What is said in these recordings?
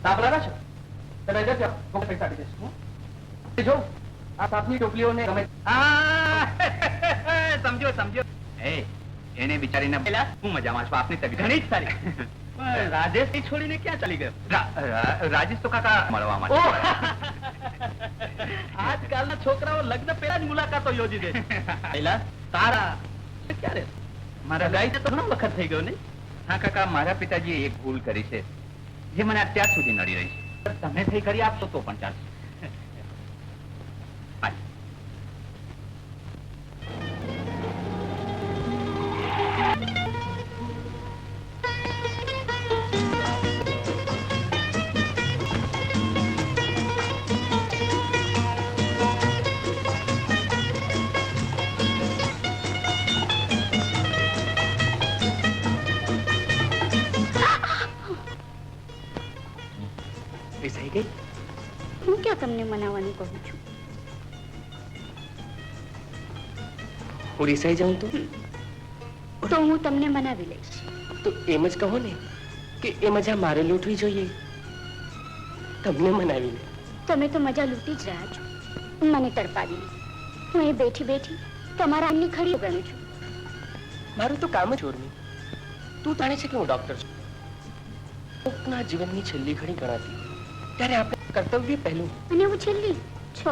સાપ લાવ્યા છો? તમે જજો, હું પૈસા આપી દઈશ. જો આ સાપની ટોપલીઓને ગમે. સમજો સમજો. એને બિચારીને પેલા હું મજામાં છું. આપની તબિયત ઘણી જ સારી. રાજેશ છોડીને ક્યાં ચાલી ગયો? રાજેશ તો કાકા મળવા માટે. આજકાલના છોકરાઓ લગ્ન પહેલા જ મુલાકાતો યોજી દે છે. પહેલા તારા ક્યારે? મારા ગાય તો ઘણો વખત થઈ ગયો ને. હા કાકા, મારા પિતાજીએ એક ભૂલ કરી છે જે મને અત્યાર સુધી નડી રહી છે. તમે થઈ કરી આપશો તો પણ ચાલશે. હું ક્યાં તમને મનાવવાનું કહું છું? હું રિસાઈ જાઉં તો હું તમને મનાવી લઈશ. તો એમ જ કહો ને કે એ મજા મારે લૂંટવી જોઈએ, તમને મનાવીને. તમે તો મજા લૂંટી જ રહ્યા છો, મને તડપાવીને. હું એ બેઠી બેઠી તમારા આમની ખડી ગણું છું. મારું તો કામ જ ઓર્મી. તું જાણે છે કે હું ડોક્ટર છું. કોકના જીવનની છેલ્લી ઘડી ગણાતી ત્યારે આપણે કર્તવ્ય પહેલું. અને હું છેલ્લી છો.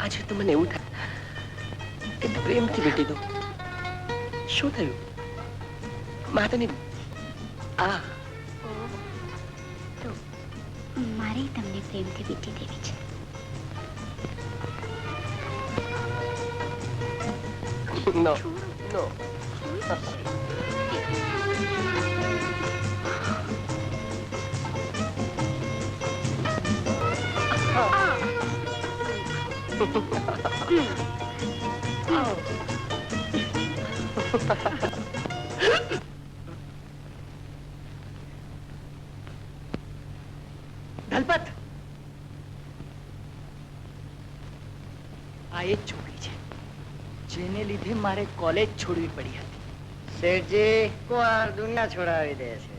આજે તો મને એવું થાય કે પ્રેમથી વીટી દો. શું થયું? માતાની આ તો મારે તમને પ્રેમથી વીટી દેવી છે. નો નો. દલપત, આ એ જ છોકરી છે જેને લીધે મારે કોલેજ છોડવી પડી હતી. શેઠજી કોણ દુનિયા છોડાવી દે છે?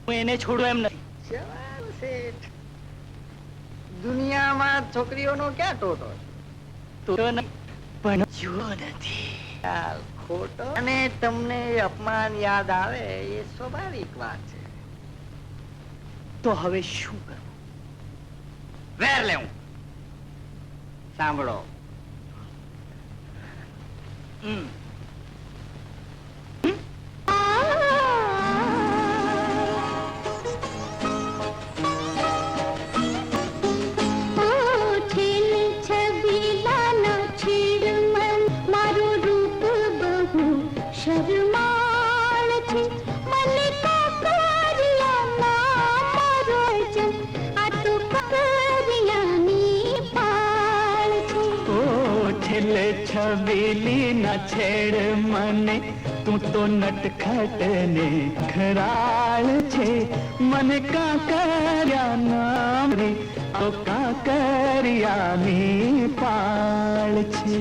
હું એને છોડું એમ નથી. જવાબ શેઠ, દુનિયામાં છોકરીઓનો ક્યાં ટોટો છે? તો નહીં, પણ જુઓ નથી. ખોટો અને તમને અપમાન યાદ આવે એ સ્વાભાવિક વાત છે. તો હવે શું કરવું? વેર લેવું. સાંભળો, છબીલી ના છેડ મને, તું તો નટખટ ને ખરાળ છે. મને કાંકરિયા નામરી તો કાંકરિયાની પાળ છે.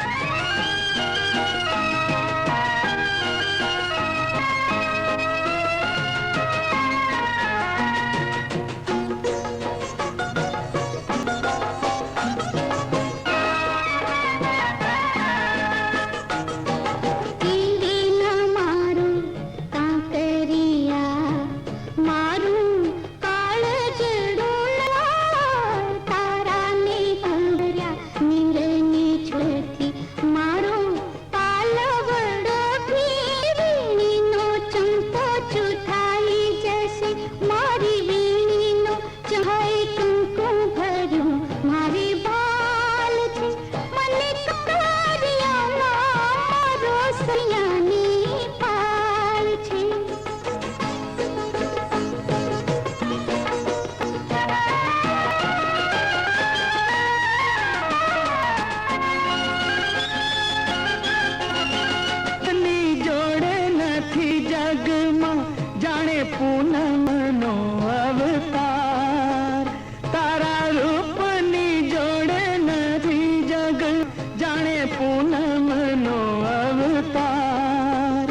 પૂનમનો અવતાર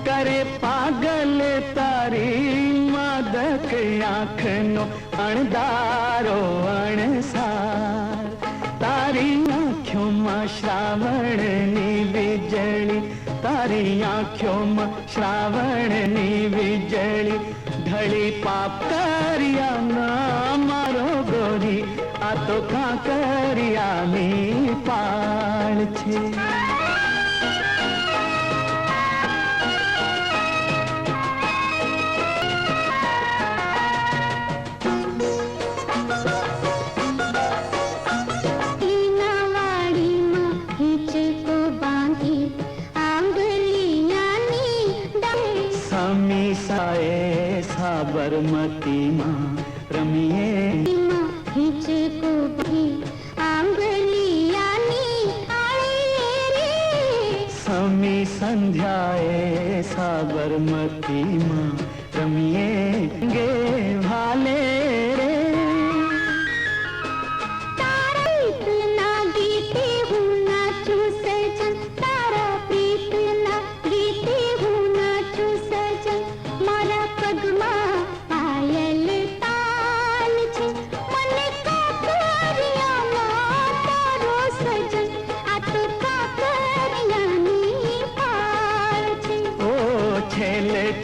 કરે પાગલ તારી ચમક આંખનો અણદારો અણસાર તારી આંખોમાં શ્રાવણની વીજળી તારી આંખોમાં શ્રાવણની વીજળી ઢળી પાપ કર્યાના મારો ગોરી આ તો કાંકરિયાની પાળ છે સમીસાએ સાબરમતીમાં રમીએ સમી સંધ્યાએ સાબરમતીમાં રમીએ ગે ભાલે રે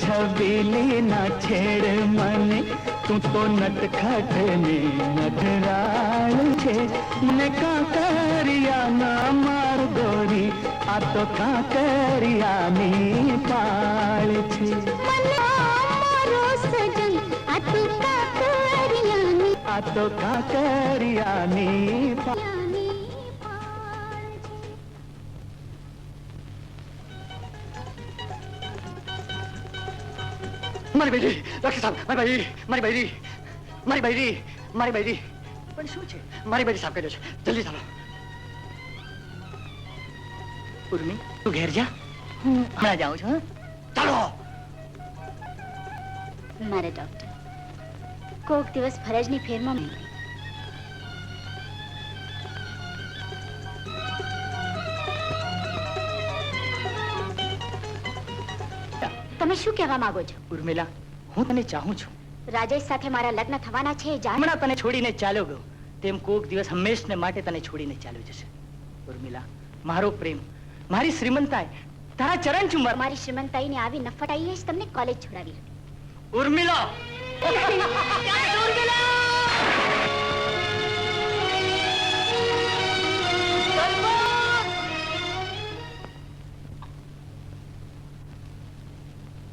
છબીલી ના છેડ મને તું તો નટખટ ને નટરાળ છે મને કાંકરિયાના માર ગોરી આ તો કાંકરિયાની પાળ છે આ તો કાંકરિયાની પાળ મારી બૈરી ડોક્ટર સાહેબ મારી બૈરી પણ શું છે મારી બૈરી સાહેબ કર્યો છે જલ્દી ચાલો ઉર્મી તું ઘેર જા હું હમણાં જાઉં છું ચાલો મારે ડોક્ટર કોક દિવસ ફરજની ફેરમાં તમે શું કહેવા માંગો છો ઉર્મિલા હું તને ચાહું છું રાજેશ સાથે મારા લગ્ન થવાના છે જાણ હમણાં તને છોડીને ચાલ્યો ગયો તેમ કોક દિવસ હંમેશને માટે તને છોડીને ચાલ્યો જશે ઉર્મિલા મારો પ્રેમ મારી શ્રીમંતાઈ તારા ચરણ ચુંબન મારી શ્રીમંતાઈને આવી નફટાઈએ જ તમને કોલેજ છોડાવી ઉર્મિલા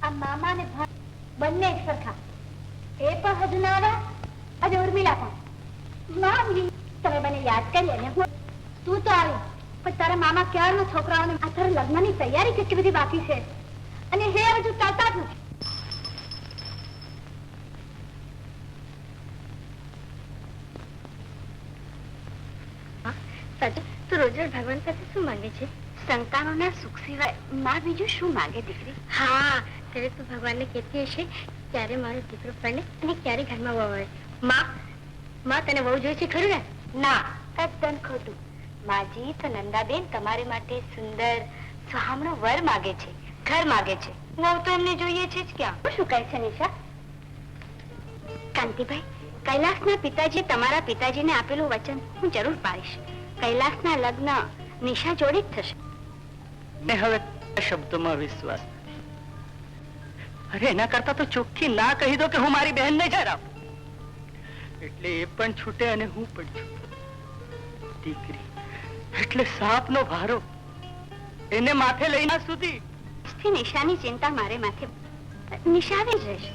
આ મામા ને બંને એક સરખા એ પણ હજુ ના આવ્યા આજે ઉર્મિલા પણ મામી તમે મને યાદ કરી અને તું તો આવી પણ તારા મામા ક્યારનો છોકરાઓને આખર લગ્નની તૈયારી કેટલી બધી બાકી છે અને હે હજુ ચાલતા જ નથી તું રોજ ભગવાન પાસે શું માંગે છે સંતાનોના સુખ સિવાય માં બીજું શું માંગે દીકરી હા ત્યારે તું ભગવાનને કહેતી હશે ક્યારે મારો દીકરો પરણે અને ક્યારે ઘરમાં વહુ આવે માં તને વહુ જોઈએ છે ખરું ને ના તદ્દન ખોટું માજી તો નંદાબેન તમારે માટે સુંદર સુહામણો વર માગે છે ઘર માગે છે વહુ તો એમને જોઈએ છે જ ક્યાં શું કહે છે નિશા કાંતિભાઈ કૈલાસના પિતાજી તમારા પિતાજીને આપેલું વચન હું જરૂર પાડીશ કૈલાસના લગ્ન નિશા જોડે જ થશે ને હવે શબ્દોમાં વિશ્વાસ અરે એના કરતા તો ચોખ્ખી ના કહી દો કે હું મારી બહેનને ઘર આપું એટલે એ પણ છૂટે અને હું પણ છૂટું દીકરી એટલે સાપનો ભારો એને માથે લઈને સુધી નિશાની ચિંતા મારે માથે નિશાવી જ રહેશે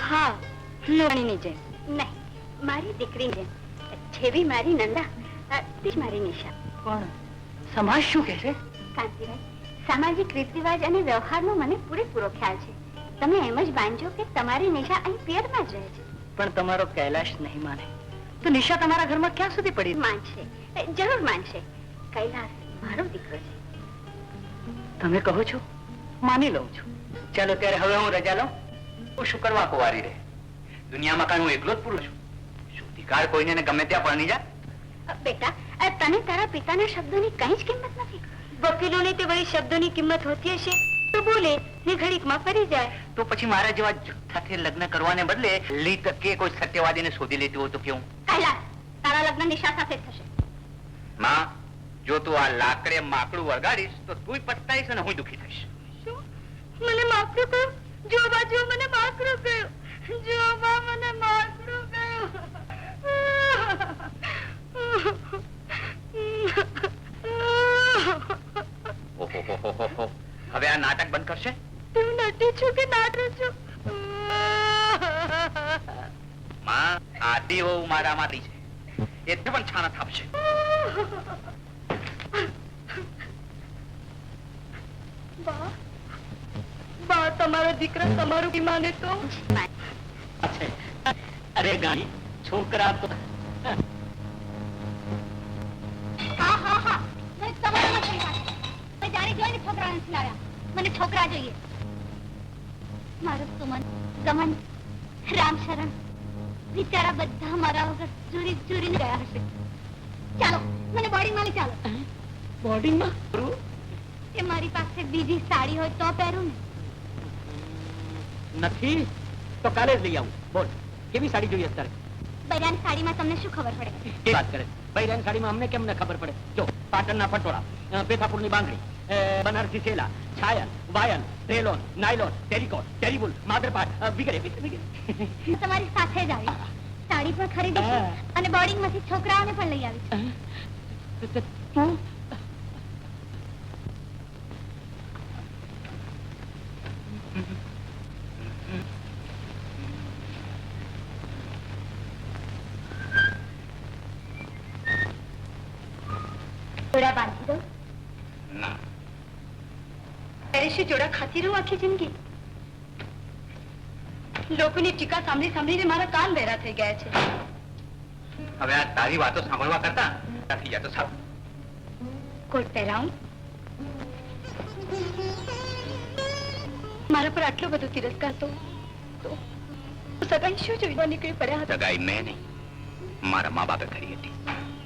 હા લોણીની જેમ નહીં મારી દીકરી જેમ જેવી મારી નંદા તે જ મારી નિશા પણ સમાજ શું કહે છે કાંતિભાઈ સામાજિક રીત રિવાજ અને વ્યવહારનો મને પૂરેપૂરો ખ્યાલ છે તમે એમ જ બાંધજો કે તમારી નિશા અહીં પિયરમાં જ રહે છે પણ તમારો કૈલાશ નહીં માને તો નિશા તમારા ઘરમાં ક્યાં સુધી પડી માનશે જરૂર માનશે કૈલાસ મારો દીકરો છે તમે કહો છો માની લઉં છું ચાલો ત્યારે હવે હું રજા લઉં હું શું કરવા કુંવારી રહે દુનિયામાં કાંઈ હું એકલો જ પુરુષ છું શું અધિકાર કોઈને ગમે ત્યાં પરણી જાય બેટા તને તારા પિતાના શબ્દોની કઈ જ કિંમત નથી વકીલોને તે વળી શબ્દોની કિંમત હોતી હશે તો તો બોલે ને ઘડીકમાં ફરી જાય. તો પછી મારા જેવા જૂઠાથી લગ્ન કરવાને બદલે લી તકે કોઈ સત્યવાદીને શોધી લેતી હોય તો કેવું? કૈલાસ, તારા લગ્ન નિશા સાથે જ થશે. માં, જો તું આ લાકડે માકડું વળગાડીશ તો તુંય પછતાઈશ અને હું દુખી થઈશ. શું? મને માકડું કહ્યું? જો બાજુ મને માકડું કહ્યું. જો બા મને માકડું ઓહોહોહોહો. હવે આ નાટક બંધ કરશે? તું નટી છું કે નાટક છું? માં, આદિ વહુ મારામાંથી છે, એટલે પણ છાના થાપશે. બા, તમારો દીકરો તમારું બી માને તો? અરે ગાડી છોકરા તો હા હા હા, મને તમારા નથી લાગે. મેં જાણી જોઈને છોકરા નથી લાવ્યા. મને છોકરા જોઈએ. મારું સુમન, ગમન, રામશરણ બિચારા બધા મારા વગર ચોરી ચોરીને ગયા હશે. ચાલો, મને બોર્ડિંગમાં લઈ ચાલો. બોર્ડિંગમાં એ મારી પાસે બીજી સાડી હોય તો પહેરું ને. નથી તો કાલે જ લઈ આવું. બોલ, કેવી સાડી જોઈએ અત્યારે? બૈરાની સાડીમાં તમને શું ખબર પડે? એ વાત કરે. બૈરાની સાડીમાં અમને કેમ ન ખબર પડે? જો, પાટણના પટોળા, પેથાપુરની બાંગડી, બનારસી સેલા, છાયલ, વાયલ, રેલોન, નાયલોન, ટેરિકોટ, ટેરીબુલ, માદરપાટ વગેરે વગેરે. હું તમારી સાથે જ આવી. સાડી પણ ખરીદી અને બોર્ડિંગમાંથી છોકરાઓને પણ લઈ આવી. તું જોડા બાંધી દો. ના, પહેરીશું જોડા ખાતી રહું આખી જિંદગી? લોકોની ટીકા સાંભળી સાંભળીને મારા કાન બહેરા થઈ ગયા છે. હવે આ તારી વાતો સાંભળવા કરતા ત્યાંથી જા તો સારું. કોટ પહેરાવું? મારા પર આટલો બધો તિરસ્કાર તો સગાઈ શું જોઈ નીકળી પડ્યા હતા? સગાઈ મેં નહીં, મારા મા બાપે કરી હતી.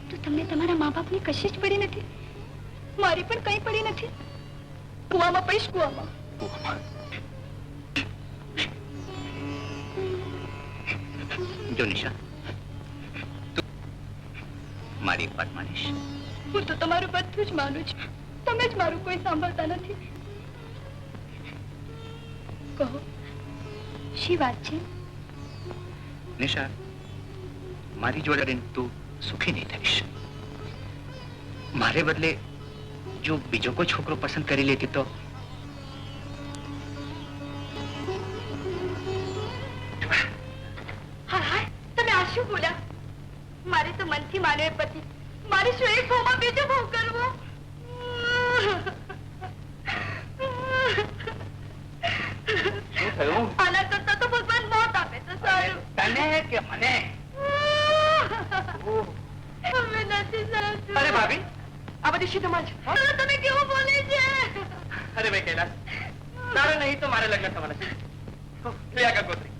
તો તમને તમારા મા બાપની કશી જ પડી નથી? મારી પણ કઈ પડી નથી. કુવામાં પૈસ કુવામાં. જો નિશા, તું મારી એક વાત માનીશ? હું તો તમારું બધું જ માનું છું. તમે જ મારું કોઈ સાંભળતા નથી. કહો, શી વાત છે? નિશા, મારી જોડે રહીને તું સુખી નહીં થઈશ. મારે બદલે જો બીજો કોઈ છોકરો પસંદ કરી લેતી તો? હા, તમે આ શું બોલ્યા? મારે તો મનથી માન્યો એ પતિ. મારે શું એક ભાવમાં બીજો ભાવ કરવો? શું થયું? આના કરતા તો ભગવાન મોત આપે તો સારું. તને કે મને? હવે નથી સાચું. અરે ભાભી, આ બધી શી ધમાલ છે? તમે કેવું બોલે છે? અરે ભાઈ કૈલાસ, તારે નહીં તો મારે લગ્ન થવાના છે. લે આ ગંગોત્રી.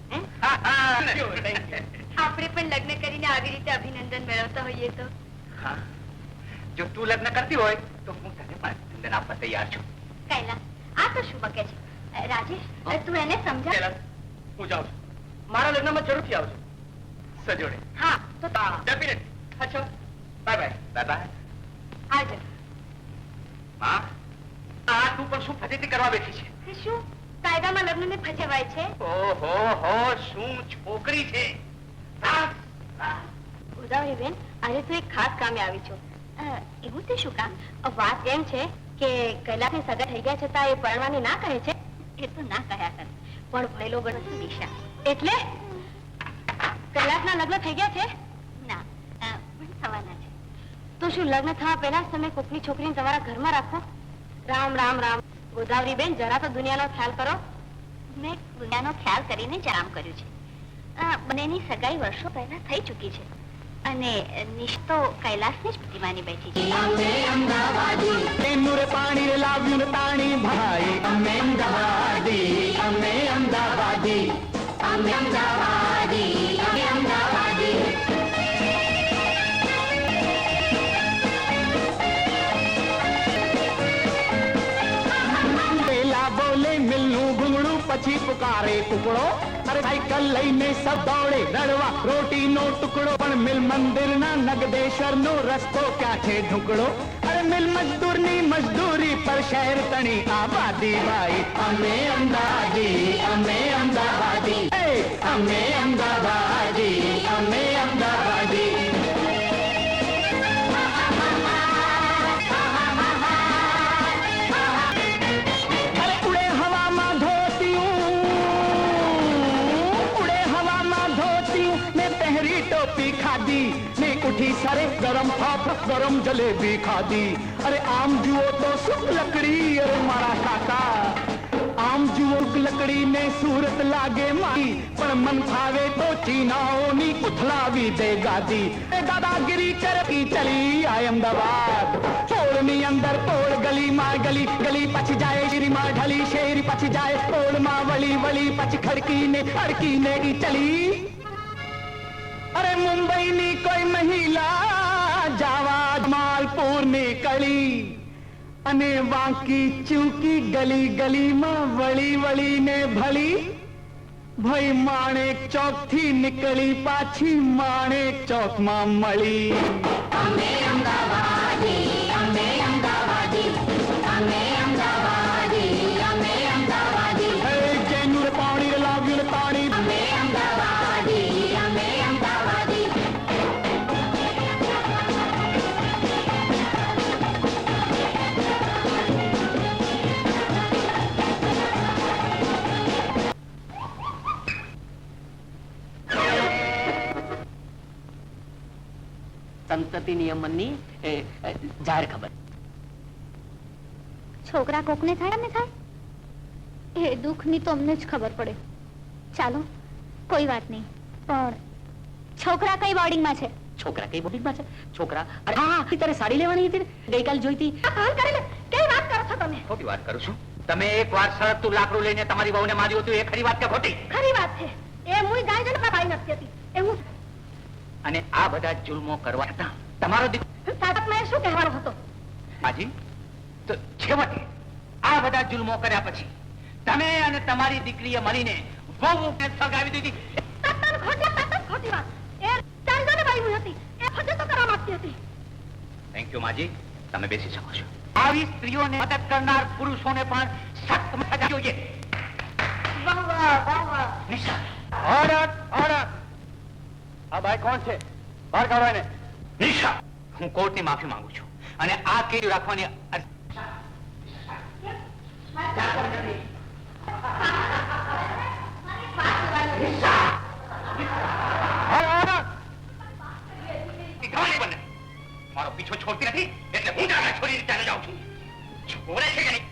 હા, હા, thank you. આપણે પણ લગ્ન કરીને આવી રીતે અભિનંદન મેળવતા હોઈએ તો. હા, જો તું લગ્ન કરતી હોય તો હું તને પણ અભિનંદન આપવા તૈયાર છું. કૈલાસ, આ તો શું બકે છે? રાજેશ, તું એને સમજા. કૈલાસ, હું જાઉં છું. મારા લગ્નમાં જરૂરથી આવજો. સજોડે. હા, તો ડેફિનેટલી. અચ્છા, બાય બાય. Bye bye. આવજો. હા, આ તું પણ શું ફજેતી કરવા બેઠી છે? તે શું કાયદામાં લગ્નને ફજવાય છે? ઓહો હો, શું છોકરી છે. ઉદાવરી બેન, આજે તો એક ખાસ કામે આવી છું. એવું તે શું કામ? વાત એમ છે કે કૈલાસની સગાઈ થઈ ગયા છતાં એ પરણવાની ના કહે છે. એ તો ના કહ્યા કરે, પણ ભણેલો ગણો છું દિશા. એટલે કૈલાસના લગ્ન થઈ ગયા છે? ના, પણ થવાના છે. તો શું લગ્ન થવા પહેલા જ તમે કોકની છોકરીને તમારા ઘરમાં રાખો? રામ રામ રામ. ગોદાવરી બેન, જરા તો દુનિયાનો ખ્યાલ કરો. મેં દુનિયાનો ખ્યાલ કરીને જ આરામ કર્યું છે. બંનેની સગાઈ વર્ષો પહેલા થઈ ચૂકી છે અને નિષ્ઠા તો કૈલાસની જ પ્રતિમાની બેઠી છે. તેનું રે પાણી રે લાવ્યું ને તાણી ભાઈ અમે અમદાવાદી, અમે અમદાવાદી, અમે અમદાવાદી, અમે અમદાવાદી. પેલા બોલે પછી પુકારે કુકડો. અરે સાયકલ લઈને સબ દોડે રડવા રોટીનો ટુકડો. પણ મિલ મંદિરના નગદેશ્વરનો રસ્તો ક્યાં છે ઢુકડો. અરે મિલ મજદૂરની મજદૂરી પર શહેર તણી આબાદી ભાઈ. અમે અમદાવાદી, અમે અમદાવાદી, અમે અમદાવાદી, અમે અમદાવાદી. ने उठी सरे गरम थाप गरम जलेबी खादी. अरे आम जुओ तो सुख लकड़ी. अरे मारा काका आम जुओ लकड़ी ने सूरत लागे माई. पण मन भावे तो चीनाओनी उथलावी दे गादी. दादागिरी करती चली आय अमदावाद. पोळनी अंदर पोळ गली मां गली गली पछ जाए श्री मां ढली शेरी पछ जाए पोळ मां वली वली पछ खड़की ने की चली. अरे मुंबई ની કોઈ મહિલા જાવા માલપુર ની કળી અને વાંકી ચૂકી ગલી ગલીમાં વળી વળીને ભળી. ભાઈ માણેક ચોક થી નીકળી પાછી માણેક ચોકમાં મળી. અમે અમદાવાદી, અમે અમદાવાદી, અમે અમદાવાદી, અમે અમદાવાદી. હે જેનું પાણી લાવ્યું પાણી. અમે અમદાવાદી, અમે અમદાવાદી. સંતતિ નિયમનની જાહેર ખબર. છોકરા કોકને થાય ને થાય એ દુઃખની તો અમને જ ખબર પડે. ચાલો કોઈ વાત નહીં, પણ છોકરા કઈ બોર્ડિંગમાં છે? છોકરા કઈ બોર્ડિંગમાં છે? છોકરા અરે હા તારે સાડી લેવાની હતી ને, ગઈકાલ જોઈતી. કઈ વાત કરો છો તમે? ખોટી વાત કરું છું. તમે એક વાર સળગતું લાકડું લઈને તમારી વહુને માર્યું હતું, એ ખરી વાત કે ખોટી? ખરી વાત છે. એ મુઈ ગાય જન બાઈ નથી હતી એવું. અને આ બધા જુલ્મો કરવા હતા તમારો દીકરો સાતક મેં શું કહેવાનો હતો? હાજી, તો છેવટે આ બધા જુલ્મો કર્યા પછી તમે અને તમારી દીકરીએ મળીને વહુને સળગાવી દીધી. ખોટી વાત. એ ચાર જણ બાઈ હતી, એ ફજે તો કરવા માંગતી હતી. થેન્ક યુ માજી, તમે બેસી શકો છો. આવી સ્ત્રીઓને મદદ કરનાર પુરુષોને પણ સખ્ત સજા જોઈએ. વાહ વાહ વાહ વાહ. Nisha, order order. આ ભાઈ કોણ છે? બહાર કાઢો એને. નિશા, હું કોર્ટની માફી માંગુ છું અને આ કેસ રાખવાની મારો પીછો છોડતી નથી એટલે હું જાણે છોડીને ચાલે જાઉં છું. છોડે છે કે નહીં?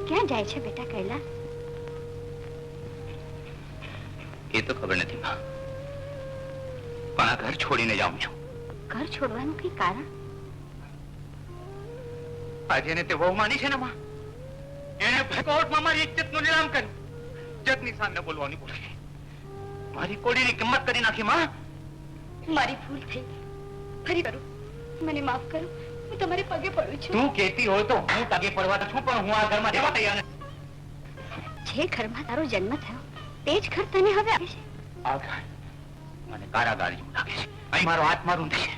ક્યાં જાય છે બેટા કૈલાસ? એ તો ખબર નથી માં, પણ આ ઘર છોડીને જાઉં છું. ઘર છોડવાનું કઈ કારણ? આજે એને તે વહુ માની છે ને માં, એને કોર્ટમાં મારી ઇજ્જતનું નીલામ કર્યું. ઇજ્જતની સામે બોલવાની કોશિશ, મારી કોડીની કિંમત કરી નાખી માં. મારી ભૂલ થઈ, ફરી કરું. મને માફ કરો, હું તમારે પગે પડું છું. તું કહેતી હોય તો હું પગે પડવા તો છું, પણ હું આ ઘરમાં રહેવા તૈયાર નથી. જે ઘરમાં તારો જન્મ થયો તે જ ઘર તને હવે આવે છે. આ ઘર મને કારાગાર જેવું લાગે છે. અહીં મારો આત્મા રૂંધે છે.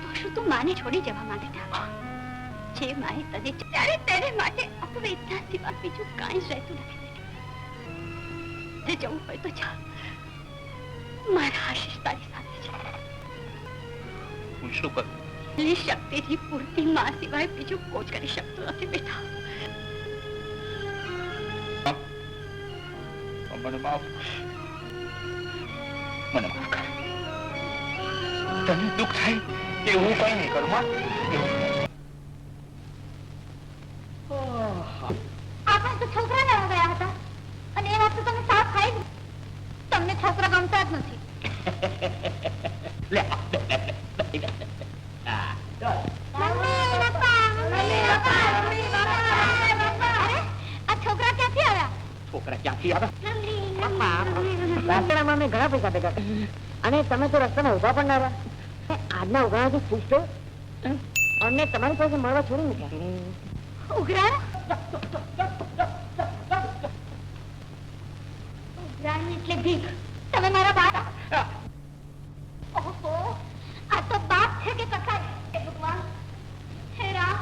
તો શું તું માને છોડી જવા માંગે છે? જે માએ તને ત્યારે તેને માટે અપવેદના સિવાય બીજું કાંઈ જ રહેતું નથી બેટા. જે જવું હોય તો જા. મારા આશીષ તારી સાથે છે. હું શું કરું? એટલી શક્તિથી પૂરતી માં સિવાય બીજું કોઈ જ કરી શકતું નથી બેટા. મને માફ કર. તને દુઃખ થાય કે હું કઈ નહીં કરું માં? આપણે તો છોકરા લેવા ગયા હતા અને એ વાત તો તમે સાફ ખાઈ જ. તમને છોકરા ગમતા જ નથી. આ છોકરા ક્યાંથી આવ્યા? છોકરા ક્યાંથી આવે? રાસ્તામાં અમે ઘણા પૈસા ભેગા કર્યા અને તમે તો રસ્તામાં ઉભા પણ ના રહ્યા. આજના ઉઘાડાથી ખુશ છો? અને તમારી પાસે મળવા છોડી મૂક્યા. ઉઘરાણ ઉઘરાણ એટલે ભીખ. તમે મારા બાપ. ઓહો, આ તો બાપ છે કે કસાય? હે ભગવાન, હે રામ,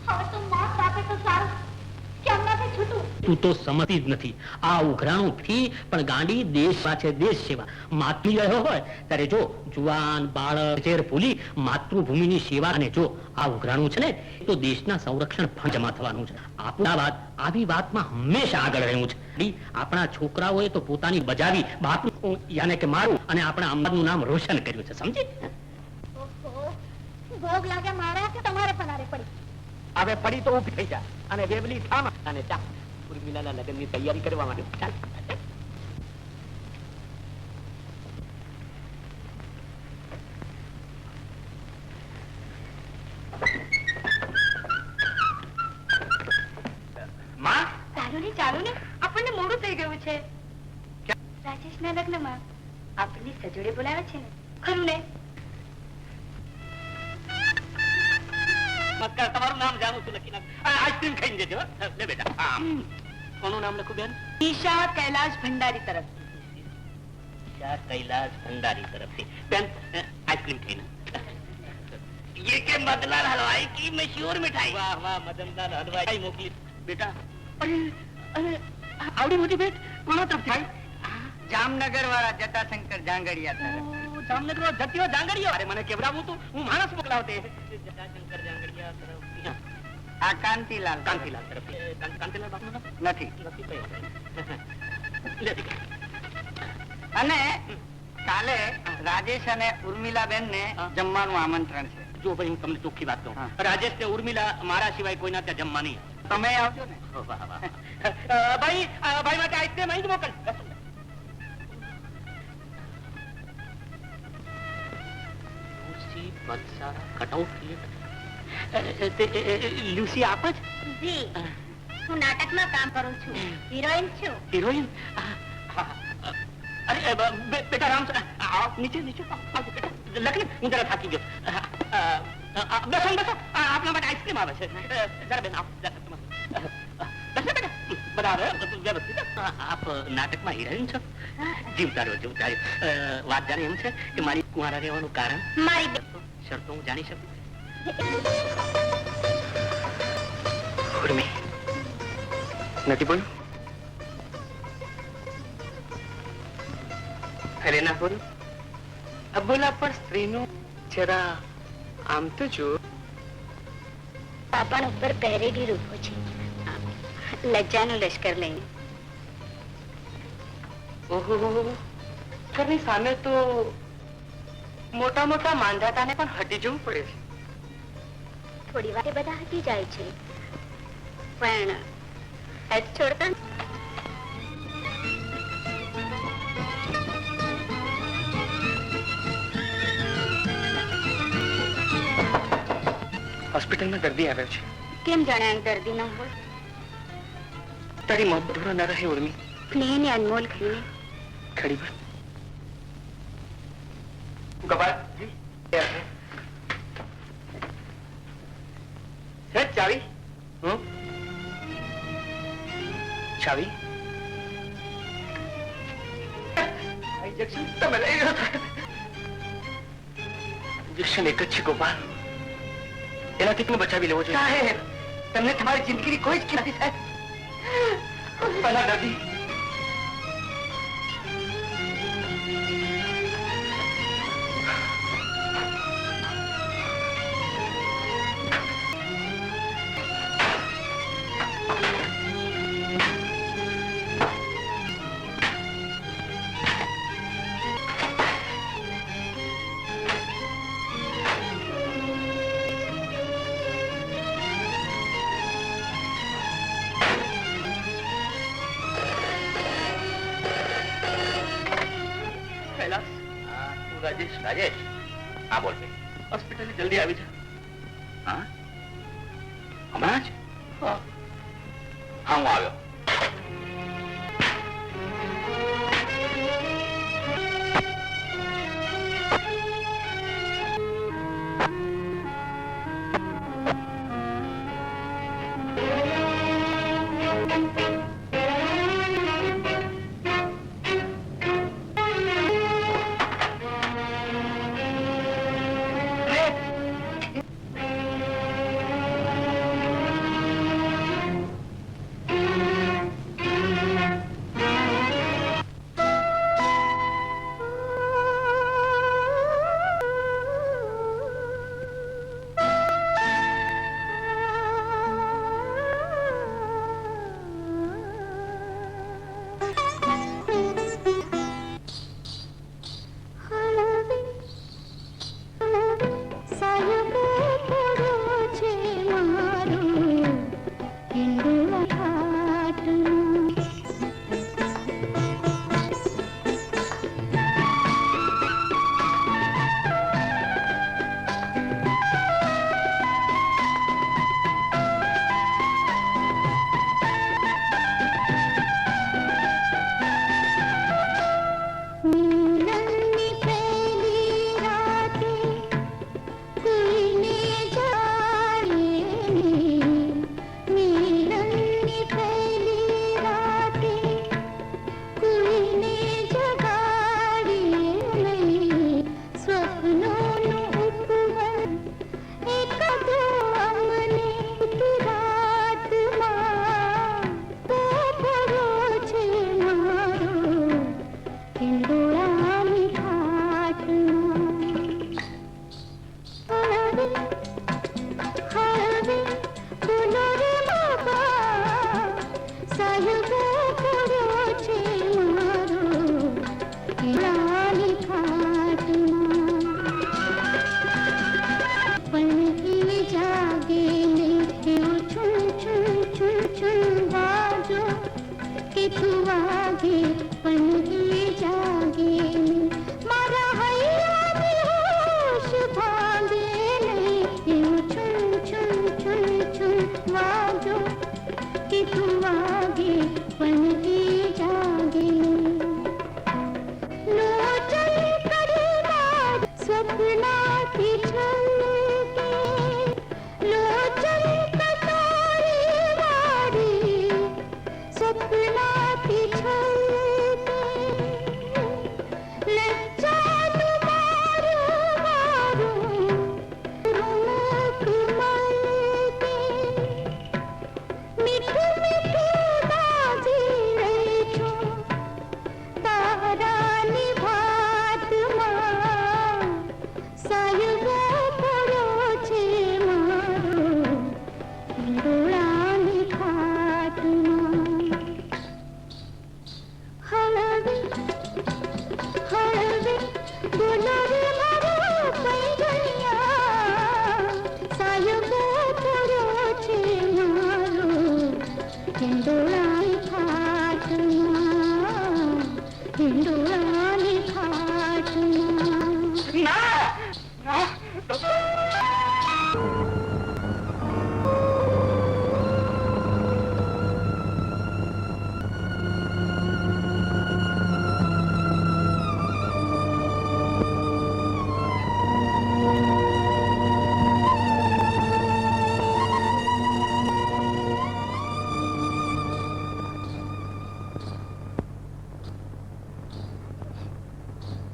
હવે તો મોત આપે તો સારું. કેમનાથી છૂટું? તું તો સમજતી જ નથી. આ ઉઘરાણું ફી પણ ગાંડી દેશ પાછે દેશ સેવા. માતૃ રહ્યો હોય ત્યારે જો જુવાન બાળક ઝેર ભૂલી માતૃભૂમિની સેવા. અને જો આ ઉઘરાણું છે ને તો દેશના સંરક્ષણ ફંડ જમા થવાનું છે. આપણા વાત આવી વાતમાં હંમેશા આગળ રહ્યું છે. આપણા છોકરાઓએ તો પોતાની બજાવી બાપનું યાને કે મારું અને આપણા અમદાવાદનું નામ રોશન કર્યું છે. સમજી? ઓહો, ભોગ લાગે મારા કે તમારે પનારે પડી? હવે ફરી તો ઊભી થઈ જા અને વેવલી થામા અને જા ઉર્મિલાના લગ્નની તૈયારી કરવા માટે ચાલ. માં, ચાલુ ને આપણને મોડું થઈ ગયું છે. રાજેશના લગ્નમાં આપણને સજોડે બોલાવે છે ને, ખરું ને? તમારું નામ જાણું છું, લખી નાખ. આઈસ્ક્રીમ ખાઈને જજો. લે બેટા. કોનું નામ લખું બેન? ઈશા કૈલાશ ભંડારી તરફ. ઈશા કૈલાશ ભંડારી તરફથી. બેન આઈસ્ક્રીમ ખાઈને. ये के मदनलाल हलवाई की मशहूर मिठाई. वाह वाह, मदनलाल हलवाई मोकली बेटा. अरे आवड़ी मोटी भेट કોનો તરફથી? જામનગર વાળા જટાશંકર જાંગડિયા તરફ. જામનગર વાળો જતીઓ જાંગડીયો. અરે મને કેવડાવું તું, હું માણસ મોકલાવતે. જટાશંકર જાંગડિયા તરફથી. આ કાંતિલાલ કાંતિલાલ તરફથી. કાંતિલાલ બાપનું નામ નથી. લે દીકરા. અને કાલે રાજેશ અને ઉર્મિલાબેન ને જમવાનું આમંત્રણ છે. જો ભાઈ, હું તમને ચોખ્ખી વાત કહું, હા. રાજેશ ને ઉર્મિલા મારા સિવાય કોઈના ત્યાં જમવા નહીં. તમે આવજો ને. વાહ વાહ. ભાઈ ભાઈ માટે આઈસ્ક્રીમ અહીં જ મોકલ. લ્યુસી આપ જ? જી, હું નાટકમાં કામ કરું છું, હિરોઈન છું. હિરોઈન? અરે બેટા રામ, નીચે નીચે આવજો બેટા. લખને, હું જરા થાકી ગયો. બેસો બેસો, આપના માટે આઈસ્ક્રીમ આવે છે. જરા બેન આવો. બેસો બેટા. બરાબર, વ્યવસ્થિત. આપ નાટકમાં હિરોઈન છો? જીવતા રહ્યો, જીવતા રહ્યો. વાત જાણે એમ છે કે મારી કુંવારા રહેવાનું કારણ મારી શરતો હું જાણી શકું? ઉર્મી, નથી બોલું? અરે ના બોલું? અબોલા પર સ્ત્રીનું જરા આમ તો જો. પાપણ ઉપર પહેરેલી રૂપો છે, લજ્જાનું લશ્કર લઈને. ઓહો, ઘરની સામે તો મોટા મોટા માંધાતાને પણ હટી જવું પડે છે. થોડી વાર બધા હટી જાય છે, પણ હદ છોડતા હોસ્પિટલમાં દર્દી આવ્યો છે. કેમ જાણે દર્દી ન હોય? તારી મોત દૂર ન રહે ઉર્મી. સ્નેહને અનમોલ ખરીને ખડી પર ગબાર છે ચાવી. ચાવી ઇન્જેક્શન એક જ છે ગોપાલ, એનાથી તમે બચાવી લેવો જોઈએ. સાહેબ, તમને તમારી જિંદગીની કોઈ જ કિંમત નથી સાહેબ. પહેલા દર્દી રાજેશ, હા બોલ ભાઈ. હોસ્પિટલ જલ્દી આવી જા. હા, હમણાં જ? હા, હું આવ્યો.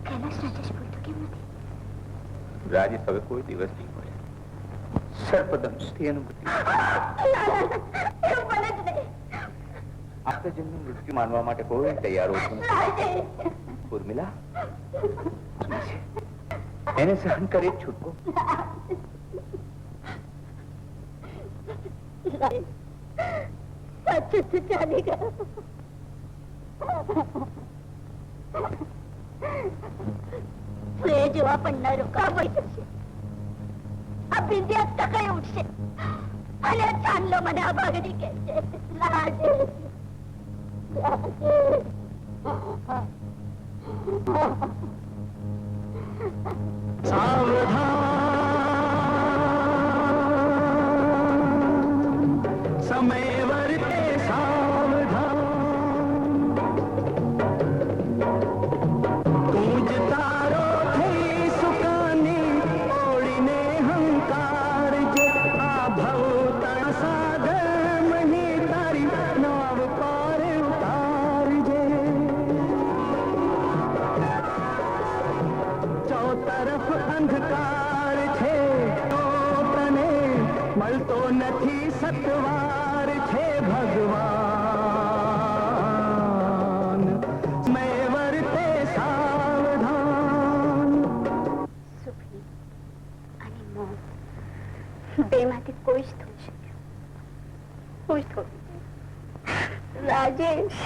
કૈલાસ રાજેશ બોલતો કેમ નથી? રાજેશ હવે કોઈ દિવસ નહીં મળે. સર્પદંશથી એનું એવું બને જ નહીં. આત્મજનનું મૃત્યુ માનવા માટે કોઈ તૈયાર હોતું નથી. ઉર્મિલા એને સહન કરી જ છૂટકો. સાચું તું ચાલી ગયો. જોવા પણ ન રોકાવાઈ જશે. આ બિંદિયા ટકાઈ ઉઠશે અને ચાંદલો મને આ ભાગની કે છે. રાજેશ, सावधान समय वर्ते सावधान तुझ तारो थई सुकानी ओळीने हंकार जे आ भवता सागर मही तारी नाव पार उतारजे चौतरफ अंधकार छे तो तने મળતો નથી સતવાર છે ભગવાન મેં વર્તે સાવધાન. સુખી અને મોહ બેમાંથી કોઈ જ થઈ શક્યું. કોઈ જ થયું. રાજેશ,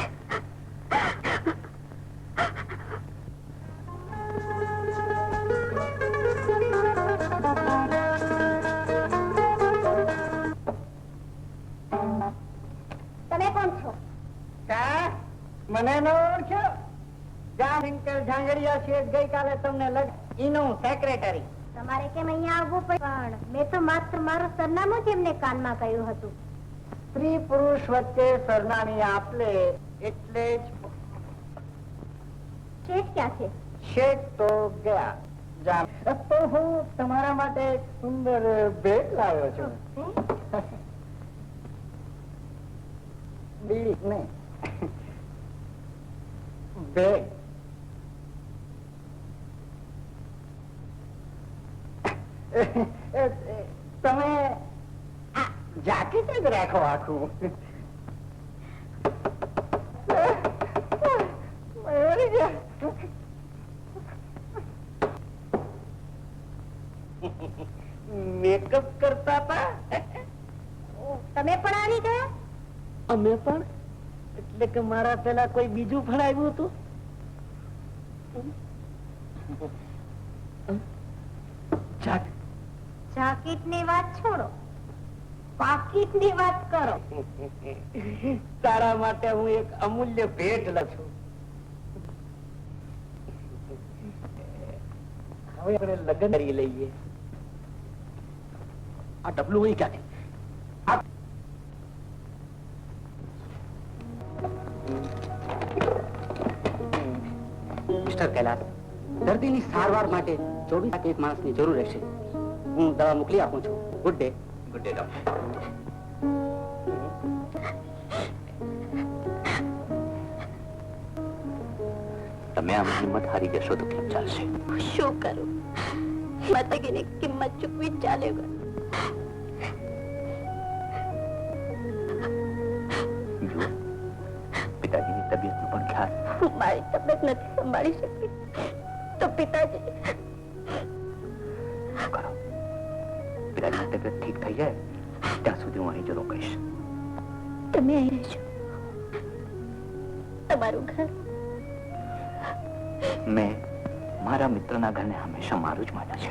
તમે કોણ છો? મને ન ઓળખ્યો? જામશંકર ઝાંગડિયા શેઠ ગઈકાલે તમને ઈનું સેક્રેટરી. તમારે કેમ અહીંયા આવવું પડ્યું? પણ મેં તો માત્ર મારું સરનામું જ એમને કાનમાં કહ્યું હતું. સ્ત્રી પુરુષ વચ્ચે સરનામી આપલે એટલે જ શેઠ ક્યાં છે? શેઠ તો ગયા. તો હું તમારા માટે એક સુંદર ભેટ લાવ્યો છું. બીડી નહીં, ભેટ. તમે જાકેટ જ રાખો આખું. મેકઅપ કરતા હતા? તમે પણ આવી ગયા? અમે પણ? એટલે કે મારા પેલા કોઈ બીજું પણ આવ્યું હતું? જાકેટ ની વાત છોડો, પાકીટ ની વાત કરો. તારા માટે હું એક અમૂલ્ય ભેટ લખું. હવે આપણે લગ્ન કરી લઈએ. આ ડબલું હોય ક્યાંથી? મિસ્ટર કૈલાસ, દર્દીની સારવાર માટે 24 કલાક એક માણસની જરૂર રહેશે. હું દવા મોકલી આપું છું. Good day. Good day doctor. તમે આમ હિંમત હારી જશો તો કેમ ચાલશે? શું કરું? મતગીની કિંમત ચૂકવી જ ચાલે ગયો. જુઓ, પિતાજીની તબિયતનો પણ ખ્યાલ. હું મારી તબિયત નથી સંભાળી શકતી તો પિતાજી કરો. પિતાજીની તબિયત ઠીક થઈ જાય ત્યાં સુધી હું અહીં જ રોકાઈશ. તમે અહીં રહેશો? તમારું ઘર? મેં મારા મિત્રના ઘરને હંમેશા મારું જ માન્યા છે.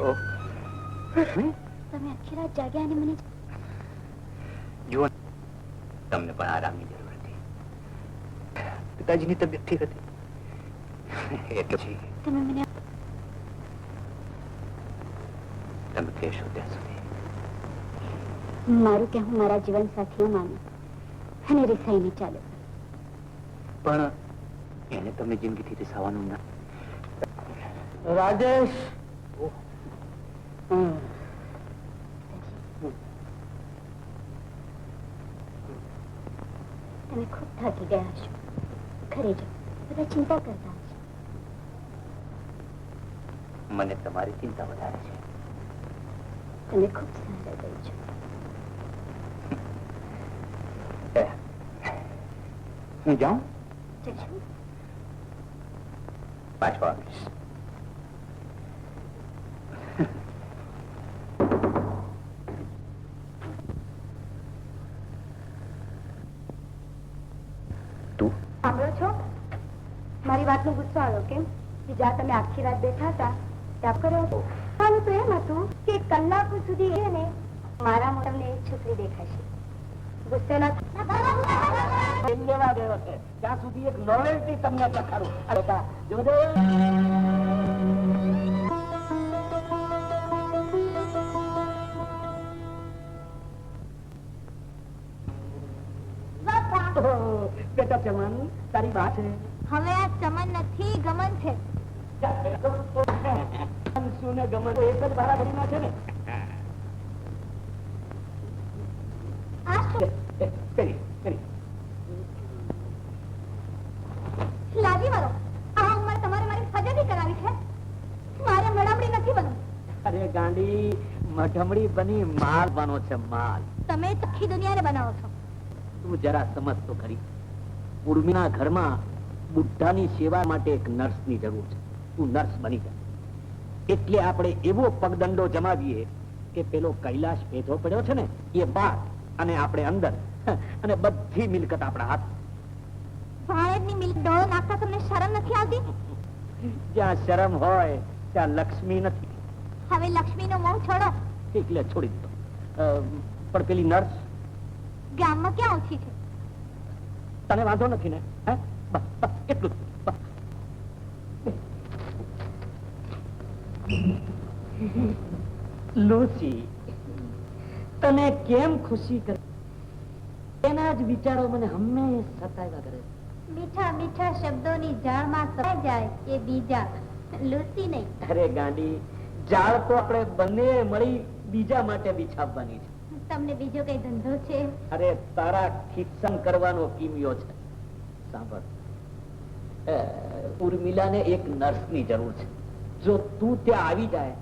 તમે આખી રાત જાગ્યા અને મને જુઓ, તમને પણ આરામની જરૂર હતી. પિતાજીની તબિયત ઠીક હતી એટલે પછી તમે મને તમે કહેશો ત્યાં સુધી. મારું કે હું મારા જીવન સાથી માનું અને રિસાઈને ચાલે. પણ એને તમને જિંદગીથી રિસાવાનું ના. રાજેશ, તમે ખૂબ થાકી ગયા છો. ઘરે જાઓ, બધા ચિંતા કરતા હશે. મને તમારી ચિંતા વધારે છે. તમે ખૂબ સારા ગઈ છો. હું જાઉં? જશો? પાછો આવીશ. તું સાંભળો છો? મારી વાતનો ગુસ્સો આવ્યો કેમ? કે જ્યાં તમે આખી રાત બેઠા હતા ત્યાં કરો. મારું તો એમ હતું કે કલાકો સુધી એને મારા તમને એક છોકરી દેખાશે. ગુસ્સે ના લેવા ગયો છે ત્યાં સુધી એક નોવેલ્ટી તમને દેખાડું. અરે બા, જોજો. બેટા ચમન, તારી બા છે. હવે આ ચમન નથી ગમન છે. શું ને ગમન એક જ બરાબરીમાં છે ને. આ શું? કરી લાજી મારો, આ ઉંમર તમારે મારી ફજેતી કરાવી છે. મારે મડામડી નથી બનવું. અરે ગાંડી, મઢમડી બની માલ બનો છે માલ. તમે આખી દુનિયાને બનાવો છો. તું જરા સમજ તો ખરી. ઉર્મિના ઘરમાં બુદ્ધાની સેવા માટે એક નર્સની જરૂર છે. તું નર્સ બની જા. એટલે આપણે એવો પગદંડો જમાવીએ કે પેલો કૈલાશ ભેધો પડ્યો છે ને એ બહાર અને આપણે અંદર, અને બધી મિલકત આપણા હાથ. ભાણેજની મિલ્ક ડોળો નાખતા તમને શરમ નથી આવતી? જ્યાં શરમ હોય ત્યાં લક્ષ્મી નથી. હવે લક્ષ્મીનો મોહ છોડો. એટલે છોડી દીધો. પણ પેલી નર્સ ગામમાં ક્યાં ઓછી છે? તને વાંધો નથી ને? હે? બસ, બસ, એટલું જ. બસ. લુસી, તને કેમ ખુશી કરે? એના જ વિચારો મને હંમેશા સતાવ્યા કરે. મીઠા મીઠા શબ્દોની જાળમાં સમાઈ જાય એ બીજા, લૂસી નહીં. અરે ગાંડી, જાળ તો આપણે બંને મળી બીજા માટે બિછાવવાની છે. તમને બીજો કઈ ધંધો છે? અરે તારા ખિસ્સન કરવાનો કિમિયો છે. સાંભળ, ઉર્મિલાને એક નર્સની જરૂર છે. જો તું ત્યાં આવી જાય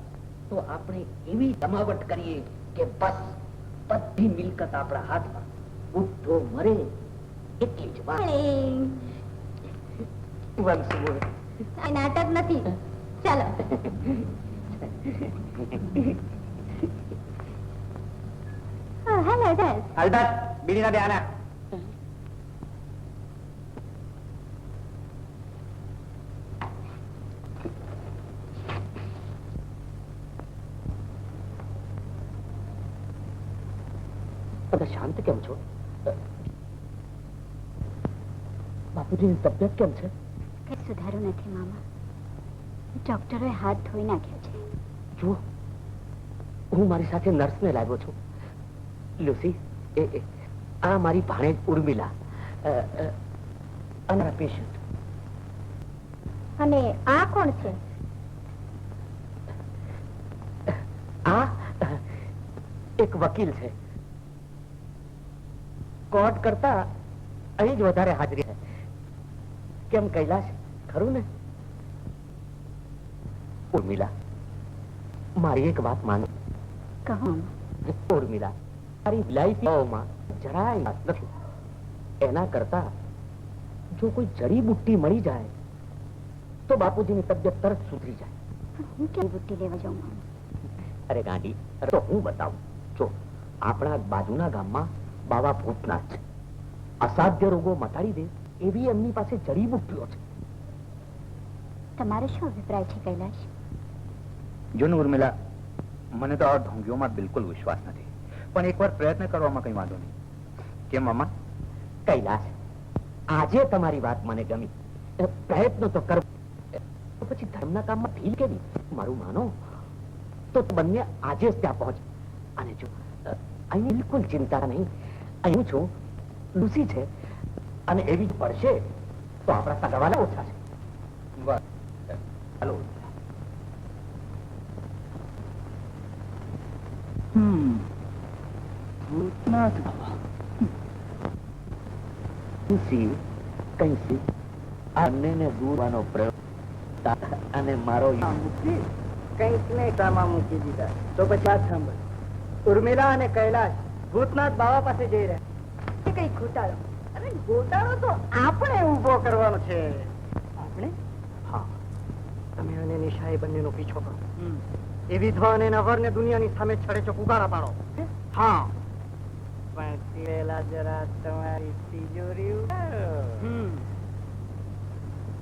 તો આપણે એવી જમાવટ કરીએ કે બસ બધી મિલકત આપણા હાથમાં. બુદ્ધો મરે એટલી જ વાત. વંશમૂળ. આ નાટક નથી. ચાલો. Hello days. હલદાર, બીડીના બે આના. બધા શાંત કેમ છો? બાપુજીની તબિયત કેમ છે? કઈ સુધારો નથી મામા. ડોક્ટરોએ હાથ ધોઈ નાખ્યા છે. જુઓ, હું મારી સાથે નર્સને લાવ્યો છું. લુસી, આ મારી ભાણેજ ઉર્મિલા, અને પેશન્ટ. અને આ કોણ છે? આ એક વકીલ છે. કોર્ટ કરતા અહીં જ વધારે હાજરી છે. કેમ કૈલાશ, ખરું ને? ઉર્મિલા, મારી એક વાત માનો. કહો. ઉર્મિલા, મારી લાઈફમાં જરાય વાત નથી. એના કરતા જો કોઈ જડીબુટ્ટી મળી જાય તો બાપુજીની તબિયત તરત સુધરી જાય. હું કેમ બુટ્ટી લેવા જાઉં મામા? અરે ગાંડી, તો હું બતાવું. જો આપણા બાજુના ગામમાં બાવા ભૂતનાથ છે. અસાધ્ય રોગો મટાડી દે એવી એમની પાસે જડીબુટ્ટીઓ છે. તમારે શું અભિપ્રાય છે કૈલાશ? જો ને ઉર્મિલા, મને તો આ ઢોંગીઓમાં બિલકુલ વિશ્વાસ નથી, પણ એકવાર પ્રયત્ન કરવામાં કઈ વાંધો નહીં. કેમ મામા? કૈલાસ, આજે તમારી વાત મને ગમી. પ્રયત્ન તો કર, તો પછી ધર્મના કામમાં ઢીલ કેવી? મારું માનો તો બંને આજે જ ત્યાં પહોંચ. અને જો અહીં બિલકુલ ચિંતા નહીં, અહીં છું, લુસી છે, અને એવી જ પડશે તો આપણા સગાવાલા ઓછા છે. ચાલો. ભૂતનાથ બાબા. લુસી, કંઈ આ બંનેને દૂરવાનો પ્રયોગ અને મારો કંઈક ને કામમાં મૂકી દીધા તો પછી વાત સાંભળ. ઉર્મિલા અને કૈલાશ ભૂતનાથ બાબા પાસે જઈ રહ્યા. કઈ ઘોટાળો? અરે ઘોટાળો તો આપણે ઉભો કરવાનો છે. આપણે? હા, તમે અને નિશાએ બંનેનો પીછો કરો. એ વિધવા અને નવરને દુનિયાની સામે છડે ચોક ઉગાડા પાડો. હા, પણ પેલા જરા તમારી તિજોરી ઉગાડો.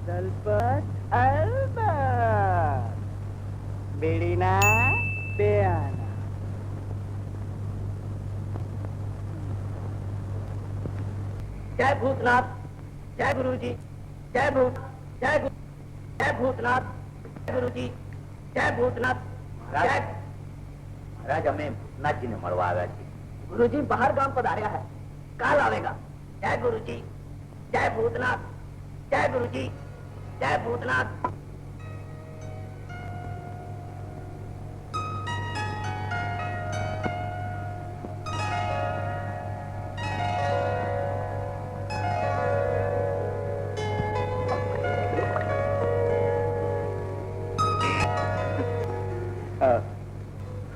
દલપત અલબત્ત બેડીના બે આના. જય ભૂતનાથ, જય ગુરુજી, જય ભૂત, જય ભૂતનાથ, જય ગુરુજી, જય ભૂતનાથ. મહારાજ, અમે ભૂતનાથજીને મળવા આવ્યા છીએ. गुरुजी बाहर गांव पधार्या है, काल आवेगा. जय गुरुजी, जय भूतनाथ, जय गुरुजी, जय भूतनाथ.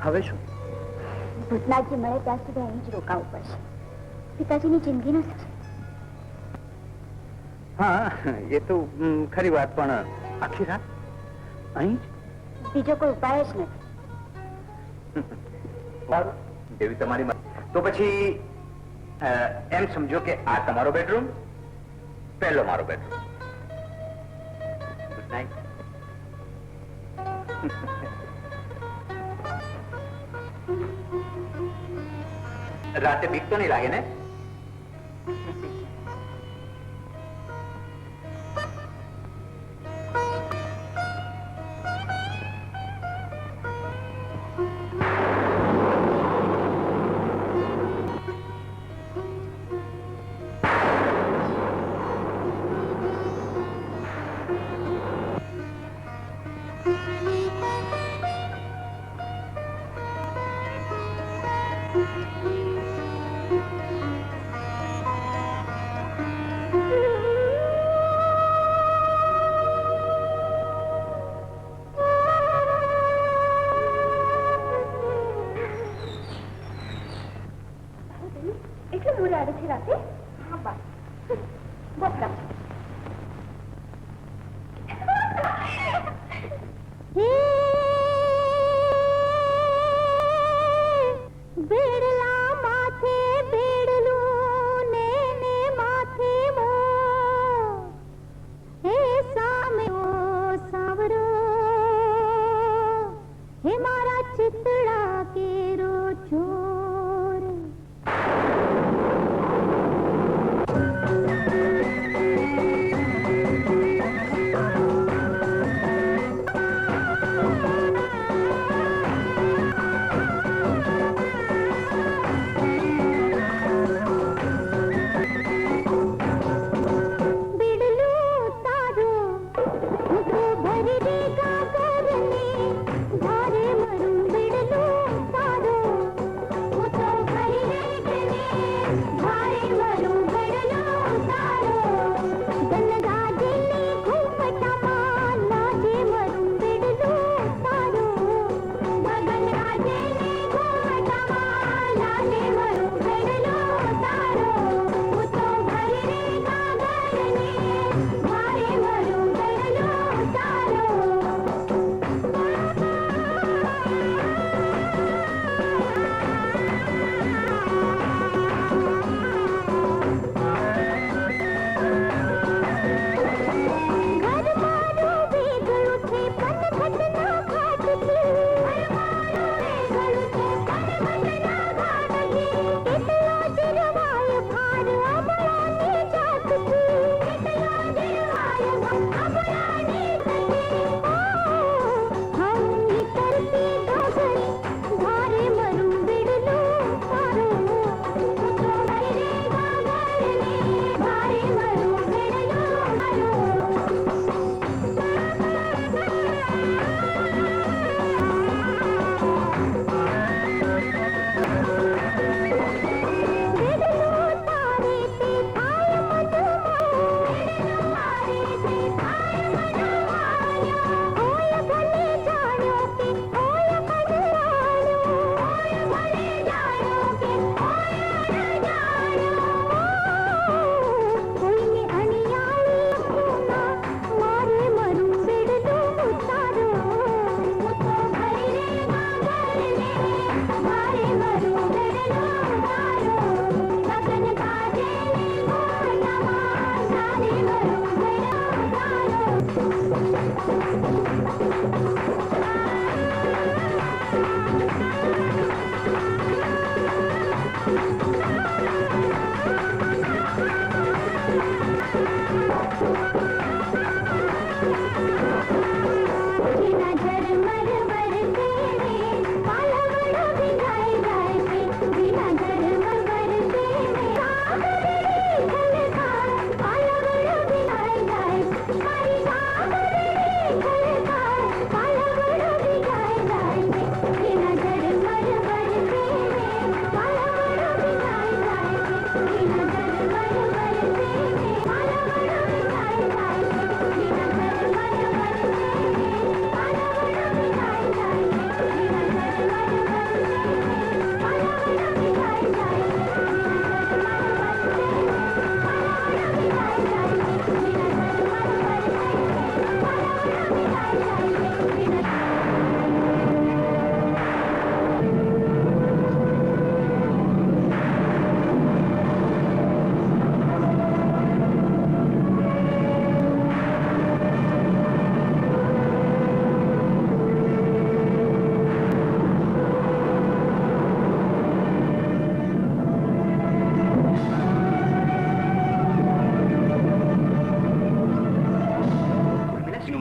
હવે શું? ભૂતનાથજી મળે ત્યાં સુધી અહીં જ રોકાવું પડશે. પિતાજીની જિંદગીનો શું છે? હા, એ તો ખરી વાત, પણ આખી રાત અહીં બીજો કોઈ ઉપાય જ નથી. જેવી તમારી તો પછી એમ સમજો કે આ તમારો બેડરૂમ, પહેલો મારો બેડરૂમ. Good night. રાતે બીક તો નહીં લાગે ને?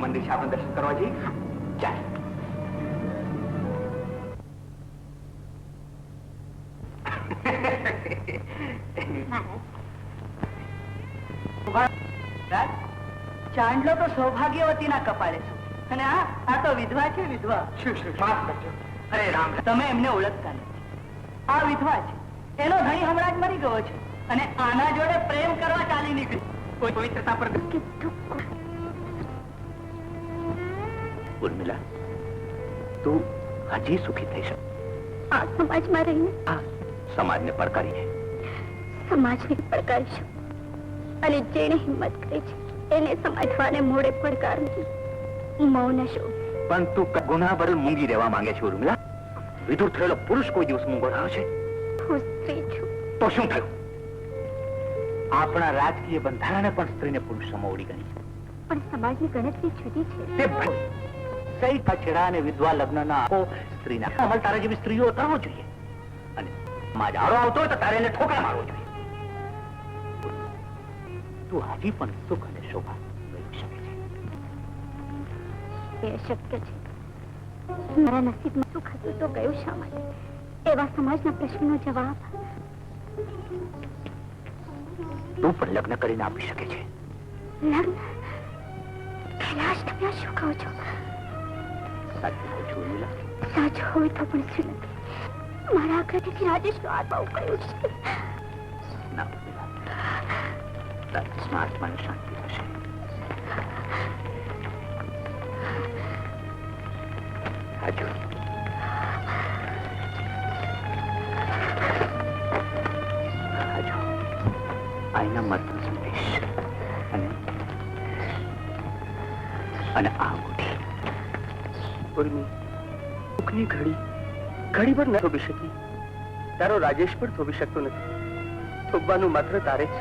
મંદિર છે, આપણે દર્શન કરવા જઈએ. ચાલ. ચાંદલો તો સૌભાગ્યવતીના કપાળે છે અને આ તો વિધવા છે. વિધવા અરે રામ, તમે એમને ઓળખતા નથી. આ વિધવા છે, એનો ધણી હમણાં જ મરી ગયો છે અને આના જોડે પ્રેમ કરવા ચાલી નીકળી. કોઈ પવિત્રતા પર ઉર્મિલા, તું હજી સુખી થઈ શકે. આ સમાજમાં રહીને આ સમાજને પડકારીને સમાજને પડકારીશું અને જેને હિંમત કરી છે એને સમજવાને મોડે પડકારવું. મૌન શું પણ તું ગુનાભરેલ મૂંગી રહેવા માંગે છે ઉર્મિલા? વિધુર થયેલો પુરુષ કોઈ દિવસ મૂંગો રહ્યો છે? હું સ્ત્રી છું. તો શું થયું? આપણા રાજકીય બંધારણે પણ સ્ત્રીને પુરુષ સમોવડી ગણી છે. પણ સમાજની ગણતરી જુદી છે. તે સહી છેડા અને વિધવા લગ્નના સ્ત્રીના અમલ તારા જેવી સ્ત્રીઓ કરવો જોઈએ અને સમાજ આડો આવતો હોય તો તારે એને ઠોકરા મારવો જોઈએ. તું હજી પણ સુખ અને શોભા મેળવી શકે છે. એ શક્ય છે. મારા નસીબમાં સુખ હતું તો ગયું શા માટે? એવા સમાજના પ્રશ્નનો જવાબ તું પણ લગ્ન કરીને આપી શકે છે. લગ્ન? કૈલાશ, તમે આ શું કહો છો? સાચું કહું છું ઉર્મિલા. સાચું હોય તો પણ શું નથી? મારા ઘરેથી રાજેશનો આત્મા ઉકળ્યો છે. ના ઉર્મિલા, રાજેશના આત્માને શાંતિ થશે. હાજુ હાજુ આઈના મતનો સંદેશ અને આ અંગૂઠી. ઉર્મી, દુઃખની ઘડી પર ન થોભી શકી. તારો રાજેશ પણ થોભી શકતો નથી. થોભવાનું માત્ર તારે જ.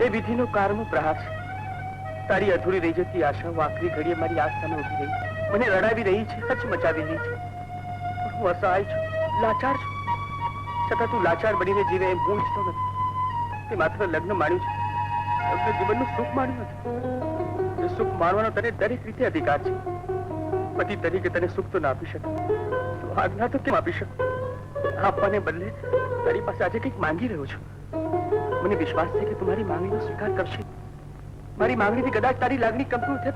એ વિધિનો કારમો પ્રહાર છે. તારી અધૂરી રહી જતી આશાઓ આખરી ઘડીએ મારી આંખ સામે ઉભી રહી, મને રડાવી રહી છે, હચ મચાવી રહી છે. હું અસહાય છું, લાચાર છું. છતાં તું લાચાર બનીને જીવે એમ હું ઈચ્છતો નથી. તે માત્ર લગ્ન માણ્યું છે, લગ્ન જીવનનું સુખ માણ્યું નથી. એ સુખ માણવાનો તને દરેક રીતે અધિકાર છે. પતિ તરીકે તને સુખ તો ના આપી શકે, આજ્ઞા તો કેમ આપી શકું? આપવાને બદલે તારી પાસે આજે કંઈક માંગી રહ્યો છું. મને વિશ્વાસ છે કે તું મારી માંગણીનો સ્વીકાર કરશે. મારી માંગણીથી કદાચ તારી લાગણી કમતું છે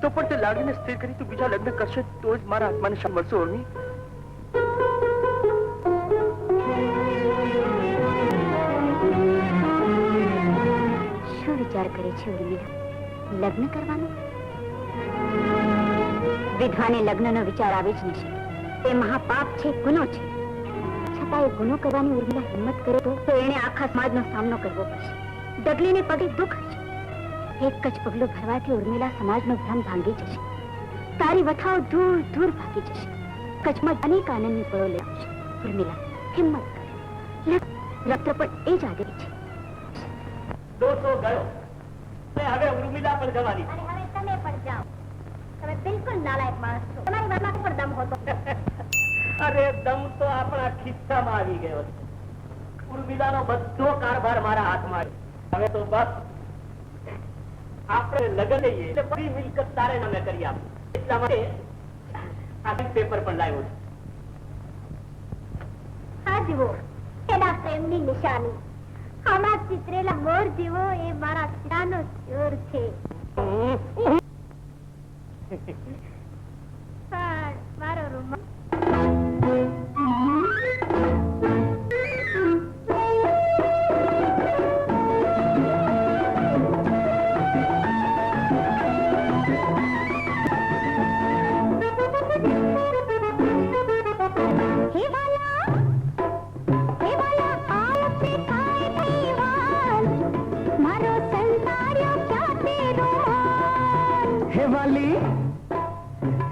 તો પણ તે લાગણીને સ્થિર કરી તું બીજા લગ્ન કરશે તો જ મારા આત્માને શાંતિ મળશે. ઉર્મી, શું વિચાર કરે છે ઉર્મિલા? લગ્ન કરવાનો? વિધવાને લગ્નનો વિચાર આવે જ નહીં. એ મહાપાપ છે, ગુનો છે. છતાં એ ગુનો કરવાની ઉર્મિલા હિંમત કરે તો એને આખા સમાજનો સામનો કરવો પડશે. ડગલીને પગે દુઃખ છે. એક જ પગલું ભરવાથી ઉર્મિલા સમાજનો ભ્રમ ભાંગી જશે. તારી વથાઓ દૂર દૂર ભાગી જશે. કચ્છમાં અનેક આનંદની પળો લઈ આવશે. ઉર્મિલા, હિંમત કર. રક્ત પણ એ જ આદરી છે. દોષો ગયો, હવે ઉર્મિલા પણ જવાની. હવે તમે પણ જાઓ. નાલાયક માણસ છો. તમારી વાતમાં પણ દમ હોતો. અરે દમ તો આપણા ખિસ્સામાં આવી ગયો છે. ઉર્મિલાનો બધો કારભાર મારા હાથમાં છે. હવે તો બસ આપણે લગન લઈએ એટલે બધી મિલકત તારે નામે કરી આપું. એટલા માટે આ પેપર પણ લાવ્યો છું. હા જુઓ, એના પ્રેમની નિશાની. આમાં ચિતરેલા મોર જેવો એ મારા પિતાનો ચોર છે. પણ મારો રૂમાલ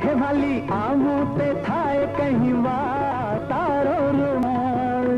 હે વાલી આવું તે થાય કहीं વાર તારો રૂમાલ.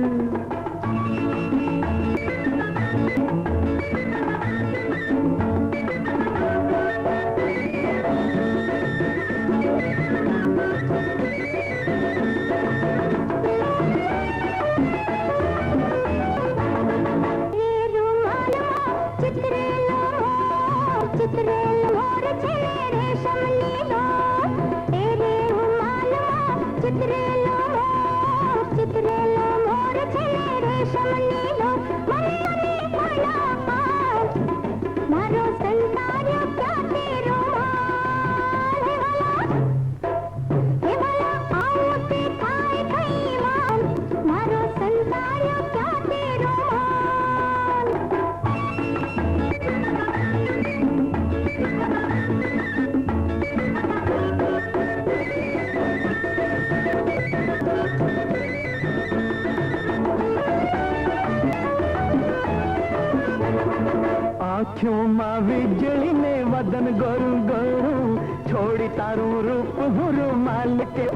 આંખોમાં વીજળીને વદન ગોરું ગોરું છોડી તારું રૂપ હું રૂમાલ કે.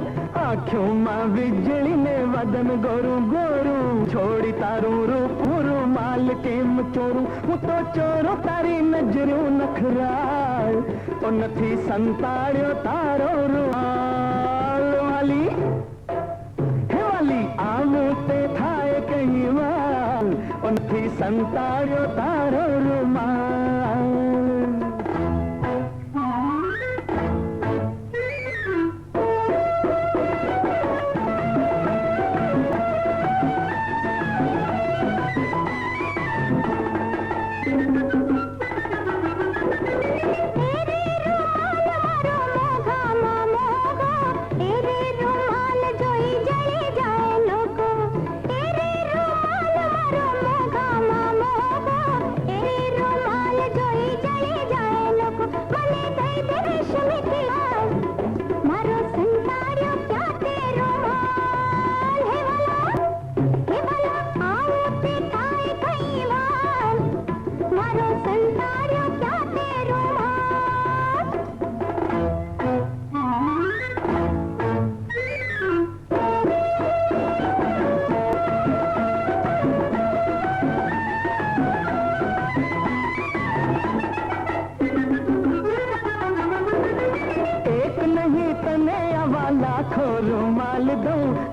આંખોમાં વીજળીને વદન ગોરું ગોરું છોડી તારું રૂપ હું રૂમાલ કેમ ચોરું. હું તો ચોરો તારી નજરું નખરાળ તો નથી સંતાડ્યો તારો રૂમાલ. વાલી હે વાલી આવું તે થાય કઈ વાર નથી સંતાડ્યો તારો રૂમાલ.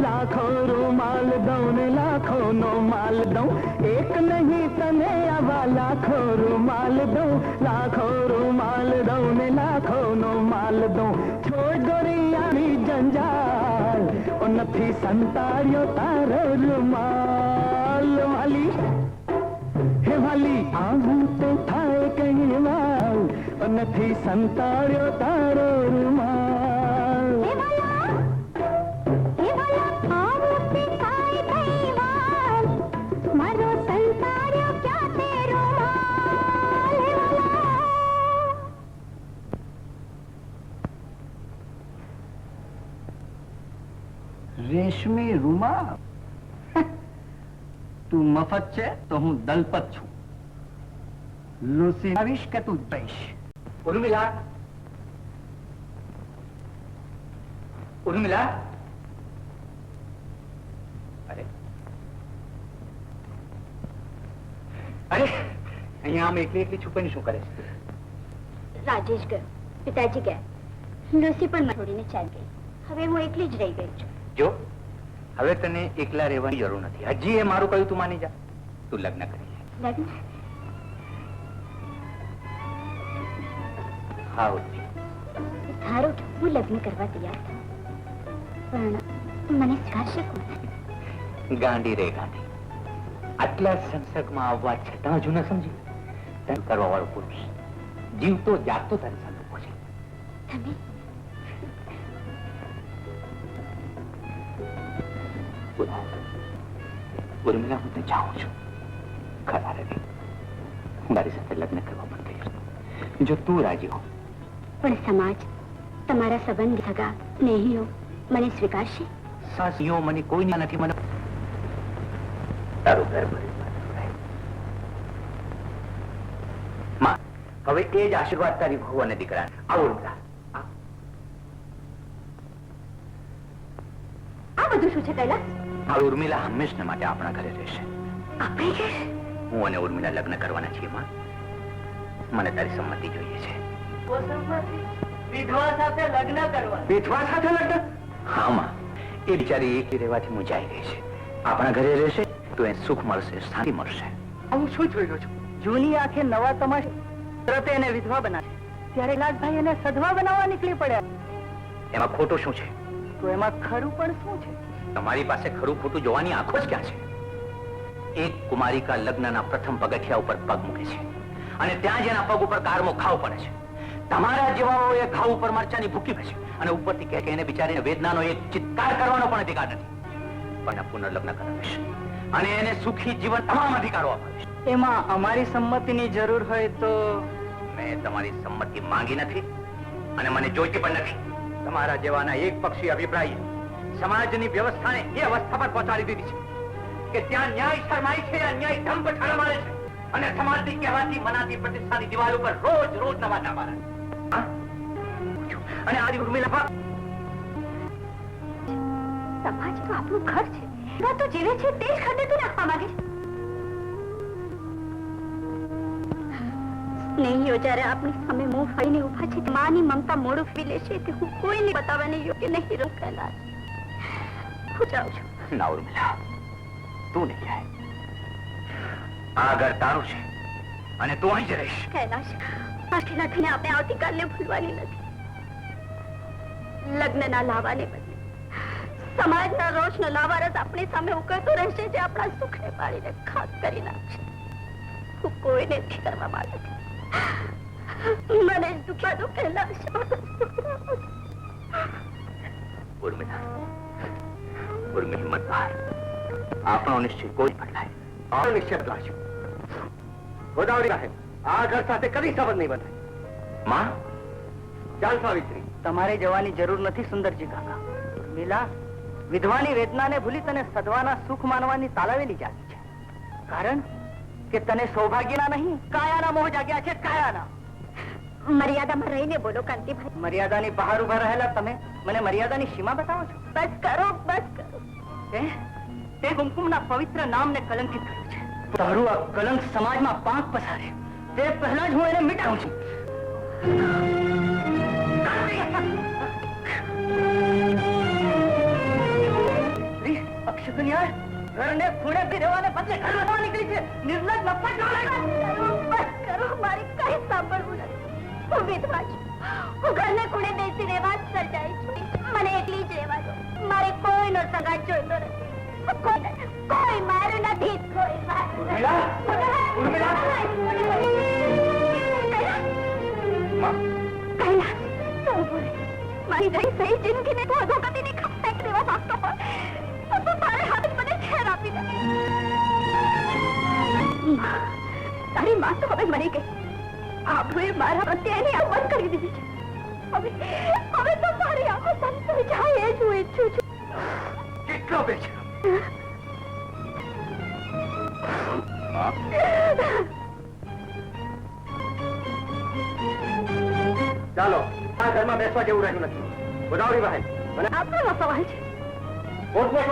લાખો રૂમાલ દઉં ને લાખો નો માલ દઉં. એક નહીં તને આવા લાખો રૂમાલ દઉં, લાખો રૂમાલ દઉં ને લાખો નો માલ દઉં. છોડ ગોરિયાની જંજાલ ઓ નથી સંતાડ્યો તારો રૂમાલ. વાલી હે વાલી આવું તો થાય કઈ વાર ઓ નથી સંતાડ્યો તારો રૂમાલ. રેશમી રૂમાલ તું મફત છે તો હું દલપત છું. લૂસી આવીશ કે તું જઈશ. ઉર્મિલા ઉર્મિલા અરે અરે અહીંયા આમ એકલી એકલી છુપાઈને શું કરે છે? રાજેશ ગયો, પિતાજી ગયા. લુસી પણ મને છોડીને ચાલી ગઈ. હવે હું એકલી જ રહી ગઈ છું. જો હવે તને એકલા રહેવાની જરૂર નથી. હજી એ મારું કહ્યું તું માની જા. તું લગ્ન કરી લે. લગ્ન? હા ઉર્મી. ધારો કે હું લગ્ન કરવા તૈયાર છું, પણ મને સ્વીકારશે કોણ? ગાંડી રે ગાંડી. આટલા સંસર્ગમાં આવવા છતાં હજુ ન સમજી. તને કરવા વાળો પુરુષ જીવતો જાગતો તારી સામે ઉભો છે. તમે ઉર્મિલા, હું તો જાઉં છું. ખરા રે, મારી સાથે લગ્ન કરવા પણ તૈયાર છું. જો તું રાજી હો. પણ સમાજ, તમારા સંબંધ, સગા, સ્નેહીઓ મને સ્વીકારશે? સાસીઓ મને કોઈ નથી. મને તારું ઘર ભરી માં, હવે એ જ આશીર્વાદ તારી ભૂ અને દીકરા. આવો ઉર્મિલા. આ બધું શું છે કૈલાસ? આ ઉર્મિલા હંમેશને માટે આપણા ઘરે રહેશે. આપણે ઘરે? હું અને ઉર્મિલા લગ્ન કરવાના છીએ માં. મને તારી સંમતિ જોઈએ છે. વિધવા સાથે લગ્ન કરવા? વિધવા સાથે લગ્ન? હા માં, એ બિચારી એકલી રહેવાથી મૂંઝાઈ ગઈ છે. આપણા ઘરે રહેશે તો એ સુખ મળશે, શાંતિ મળશે. આવું શું જોઈ રહ્યો છું? જૂની આંખે નવા તમાશે તરત એને વિધવા બનાવે, ત્યારે લાલભાઈ એને સધવા બનાવવા નીકળી પડ્યા. એમાં ખોટું શું છે? તો એમાં ખરું પણ શું છે? તમારી પાસે ખરું ખોટું જોવાની આંખો જ ક્યાં છે? એક કુમારિકા લગ્નના પ્રથમ પગથિયા ઉપર પગ મૂકે છે અને ત્યાં જ એના પગ ઉપર કારમો ઘાવ પડે છે. તમારા જેવાઓ એ ઘાવ ઉપર મરચાની ભૂકી છે અને ઉપરથી કહે કે એને બિચારીને વેદનાનો એક ચિત્કાર કરવાનો પણ અધિકાર નથી. પણ પુનર્લગ્ન કરાવીશ અને એને સુખી જીવન તમામ અધિકારો અપાવીશ. એમાં અમારી સંમતિની જરૂર હોય તો? મેં તમારી સંમતિ માંગી નથી અને મને જોઈતી પણ નથી. તમારા જેવાના એક પક્ષી અભિપ્રાય સમાજની વ્યવસ્થાને એ અવસ્થા પર પહોંચાડી દીધી છે કે ત્યાં ન્યાય શરમાય છે, અન્યાય ધંપ ઠાળ મારે છે અને સમાજની કહેવાતી મનાતી પ્રતિષ્ઠાની દિવાલ ઉપર રોજ રોજ નવા નામારા. અને આજ ઉર્મિલા, સમાજ તો આપણું ઘર છે. એમાં તો જીવે છે તે જ ખંડેતું રાખવા માંગે છે. સ્નેહીઓ જયારે આપણી સામે મોં ફાડીને ઉભા છે, માની મમતા મોડું ફી લે છે, તે હું કોઈને બતાવવાની યોગ્ય નહીં રહું કૈલાસ. હું જાઉં છું. ના ઉર્મિલા, તું નહીં જાય. આ ઘર તારું છે અને તું અહીં જ રહીશ. કૈલાસ, પાછી લખીને આપણે આવતીકાલને ભૂલવાની નથી. લગ્ન ના લાવવાને બદલે સમાજના રોષનો લાવારસ આપણી સામે ઉકળતો રહેશે, જે આપણા સુખને પાડીને ખાક કરી નાખશે. હું કોઈને નથી કરવા માંગતી. મને જ દુખાતું કૈલાસ. ઉર્મિલા, ઉર્મિ, હિંમત બહાર. આપણો નિશ્ચય કોઈ બદલાય. આપણો નિશ્ચય બદલાશે. ગોદાવરી સાહેબ, આ ઘર સાથે કદી સંબંધ નહીં બંધાય. માં, ચાલ સાવિત્રી. તમારે જવાની જરૂર નથી સુંદરજી કાકા. મિલા, વિધવાની વેદનાને ભૂલી તને સદવાના સુખ માનવાની તાલાવેલી જાગી છે. કારણ કે તને સૌભાગ્યના નહીં, કાયાના મોહ જાગ્યા છે. કાયાના. મર્યાદામાં રહીને બોલો કાંતિભાઈ. મર્યાદાની બહાર ઉભા રહેલા તમે મને મર્યાદાની સીમા બતાવો છો? બસ કરો, બસ કરો. તે કુમકુમના પવિત્ર નામને કલંકિત કર્યું છે. તારું આ કલંક સમાજમાં પાંખ પસારે તે પહેલા જ હું એને મિટાવું છું. અક્ષકન્યા, ઘરને ખૂણે ભી રહેવાને બદલે ઘર વધવા નીકળી છે. નિર્લજ નફટ નાલાયક. બસ કરો, મારી કઈ સાંભળવું નથી. હું વિધવા છું. હું ઘરને ખૂણે બેસી રહેવા જ સર્જાઈ છું. મને એકલી જ રહેવા દો. મારે કોઈનો સંગાત જોઈતો નથી. કોઈ મારું નથી. કોઈ મારું કૈલાસ, તું બોલે. મારી ગઈ સહી જિંદગીને તું અધોગતિની ખપ ફેંકી દેવા માંગતો હોય તો તારે હાથ મને ખેર આપી દે. તારી માં તો હવે મરી ગઈ. આબરૂએ મારા પ્રત્યે એની અવમાન કરી દીધી છે. હવે તો મારી આંખો સંતોષ જાય એ જ હું ઈચ્છું છું. કેટલો બેચેન. ચાલો, આ ઘરમાં બેસવા જેવું રહ્યું નથી. ગોદાવરી બહેન, મને આપણો સવાલ છે. પોતપોત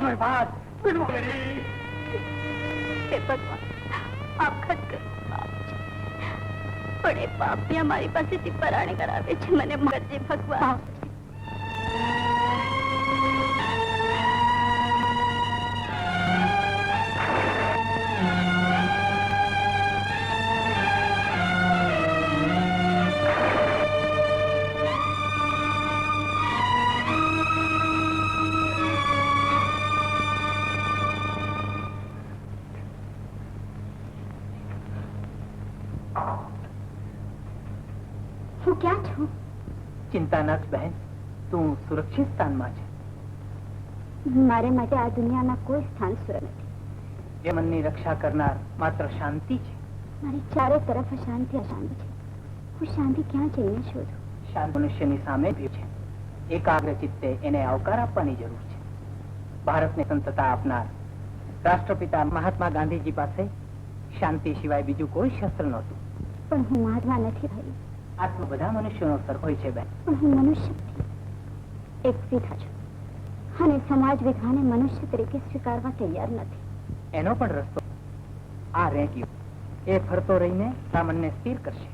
મારી વાત હે ભગવાન, આપઘાત કરવું પાપ છે, પણ એ પાપિયા મારી પાસેથી પરાણે કરાવે છે. મને મરજે ભગવાન. હું ક્યાં છું? ચિંતા ન કર બહેન, તું સુરક્ષિત સ્થાનમાં છે. મારે માટે આ દુનિયામાં કોઈ સ્થાન સુર નથી. એ મનની રક્ષા કરનાર માત્ર શાંતિ છે. મારી ચારે તરફ અશાંતિ અશાંતિ છે. હું શાંતિ ક્યાં જઈને શોધું? શાંત મનુષ્યની સામે ભી છે. એકાગ્ર ચિત્તે એને આવકાર આપવાની જરૂર છે. ભારતને સંતતા આપનાર રાષ્ટ્રપિતા મહાત્મા ગાંધીજી પાસે શાંતિ સિવાય બીજું કોઈ શસ્ત્ર નહોતું. પણ હું મહાત્મા નથી ભાઈ. આત્મ બધા મનુષ્યોનો સર હોય છે બેન. પણ હું મનુષ્ય નથી, એક વિધા છું, અને સમાજ વિધાને મનુષ્ય તરીકે સ્વીકારવા તૈયાર નથી. એનો પણ રસ્તો આ રેંક્યો એ ફરતો રહીને સામાનને સ્થિર કરશે.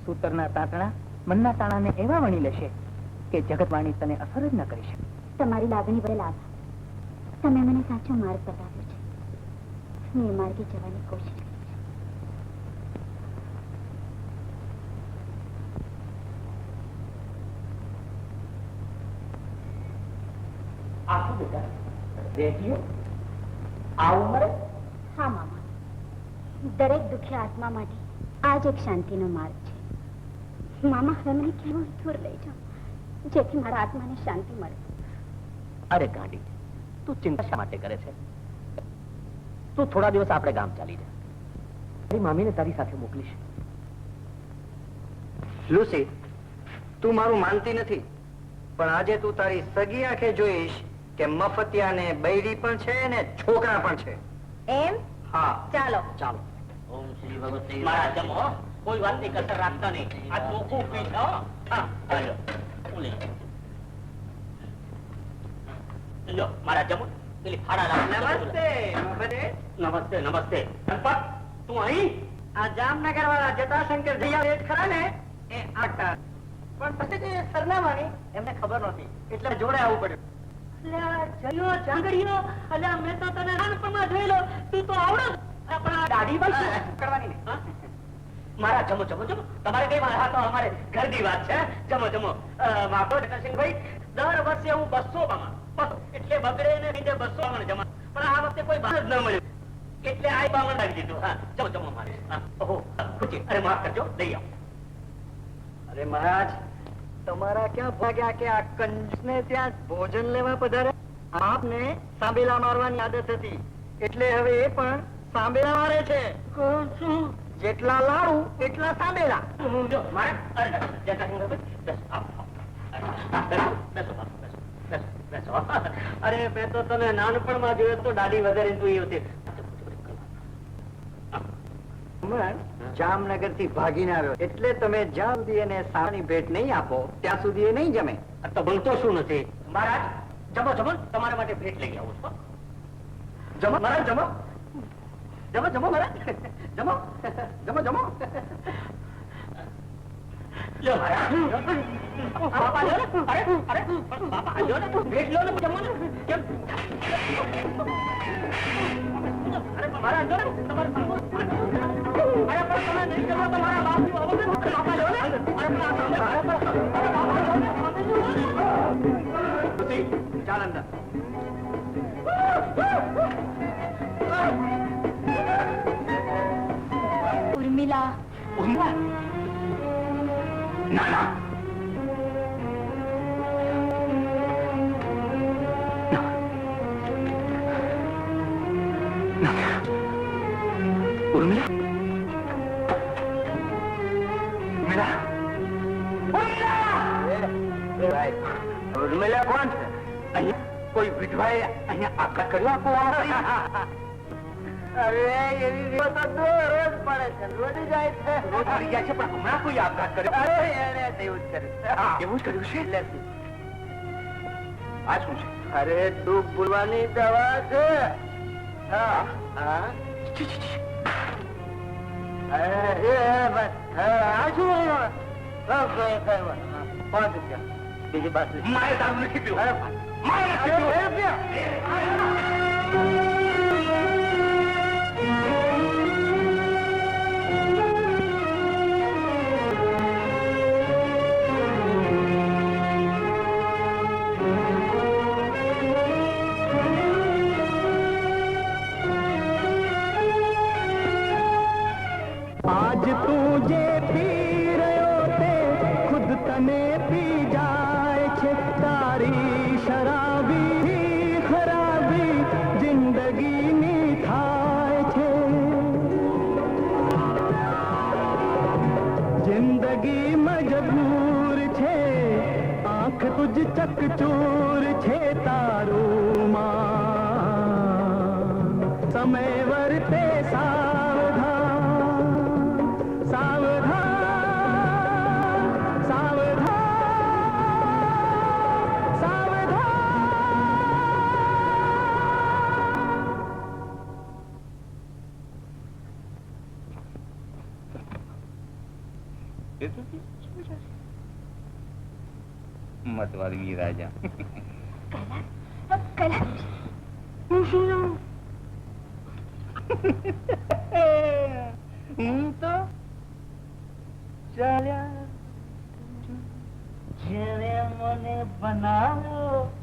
સૂતરના તાંતણા મનના તાણાને એવા વણી લેશે કે જગતવાણી તને અસર જ ન કરી શકે. તમારી લાગણી બદલ આભાર. તમે મને સાચો માર્ગ બતાવ્યો છે. હું એ માર્ગે જવાની કોશિશ કરીશ. આખું બેટા રેડિયો આ ઉંમરે? હા મામા, દરેક દુઃખી આત્મા માટે આ જ એક શાંતિનો માર્ગ છે. મામા, હવે મને કેવો દૂર લઈ જાઓ, જેથી મારા આત્માને શાંતિ મળે. અરે ગાંડી, તું ચિંતા શા માટે કરે છે? તું થોડા દિવસ આપણે ગામ ચાલી જા. તારી મામીને તારી સાથે મોકલીશ. લુસી, તું મારું માનતી નથી, પણ આજે તું તારી સગી આંખે જોઈશ કે મફતિયા ને બૈરી પણ છે ને છોકરા પણ છે. એમ? હા, ચાલો. ચાલો. ઓમ શ્રી ભગવતી મારા જમો, કોઈ વાતની કસર રાખતા નહીં. આ ચોખ્ખું પી જાઓ. હા, હાલો. ઉલે. લો મારા જમો, પેલી ફાડા લાવ. નમસ્તે મફતે. નમસ્તે નમસ્તે. ગણપત, તું અહીં? આ જામનગર વાળા જટાશંકર જૈયા રેટ ખરા ને એ આટા, પણ પછી જે સરનામાની એમને ખબર નહોતી એટલે જોડે આવવું પડ્યું. મારા જમો જમો જમો, તમારે કઈ વાત? હા, તો અમારે ઘરની વાત છે. જમો જમો. વાપરો જટાશંકરભાઈ, દર વર્ષે હું 200 બામણ એટલે બગડે ને બીજે 200 બામણ જમા, પણ આ વખતે કોઈ બામણ જ ન મળ્યું એટલે આ બામણ લાવી દીધું. હા, જમો જમો મારે. ઓહો ખુશી, અરે માફ કરજો, લઈ આવો. અરે મહારાજ, તમારા ક્યાં ભાગ્યા કે આ કંજને ત્યાં ભોજન લેવા પધારે? આપને સાંભેલા મારવાની આદત હતી એટલે હવે એ પણ સાંભેલા મારે છે. જેટલા લાડુ એટલા સાંભેલા. જો મારે જટાશંકરભાઈ, બસ આવો. બેસો બાપુ, બેસો બેસો બેસો. અરે મેં તો તને નાનપણમાં જોયો તો દાઢી વધારે તું એ હતી. જામનગર થી ભાગીને આવ્યો એટલે તમે જ્યાં સુધી એને સાની ભેટ નહીં આપો ત્યાં સુધી એ નહીં જમે. તો ભણતો શું નથી? મહારાજ જમો જમો, તમારા માટે ભેટ લઈ આવું છું. જમો મહારાજ, જમો જમો જમો મહારાજ, જમો જમો જમો. લો મહારાજ. બાપા લો ને. અરે અરે બાપા લો ને, ભેટ લો ને, જમો ને. કેમ? અરે મહારાજ લો ને, તમારે અરે પણ તમે નહીં કરો તો મારા બાપની અવગણ. બાપા લો ને. અરે પણ આ સામે ચાલ અંદર. ઉર્મિલા, ઉર્મિલા? ના ના ઉર્મિલા? ઉર્મિલા કોણ છે? અહીંયા કોઈ વિધવાએ અહીંયા આપઘાત કર્યો? અરે એવી રીત તો રોજ પડે છે, રોજ જાય છે. રોજ આવી જાય છે, પણ હમણાં કોઈ આપઘાત કર્યો? અરે એને એવું જ કર્યું. એવું જ કર્યું છે? એટલે આ શું છે? અરે દુઃખ ભૂલવાની દવા છે. હા હા બીજી બાજુ મારે દારૂ નથી પીવું. આજ તું જે પી રહ્યો તે ખુદ તને પી જાય છે. તારી શરાબી ખરાબી જિંદગીની થાય છે. જિંદગી મજબૂર છે, આંખ તુજ ચકચૂર છે. તારું માં સમય વર્તે સાવધાન સાવધાન સાવધાન સાવધાન. મતવારી રાજા. હું તો ચાલ્યા જેને મને બનાવ્યા.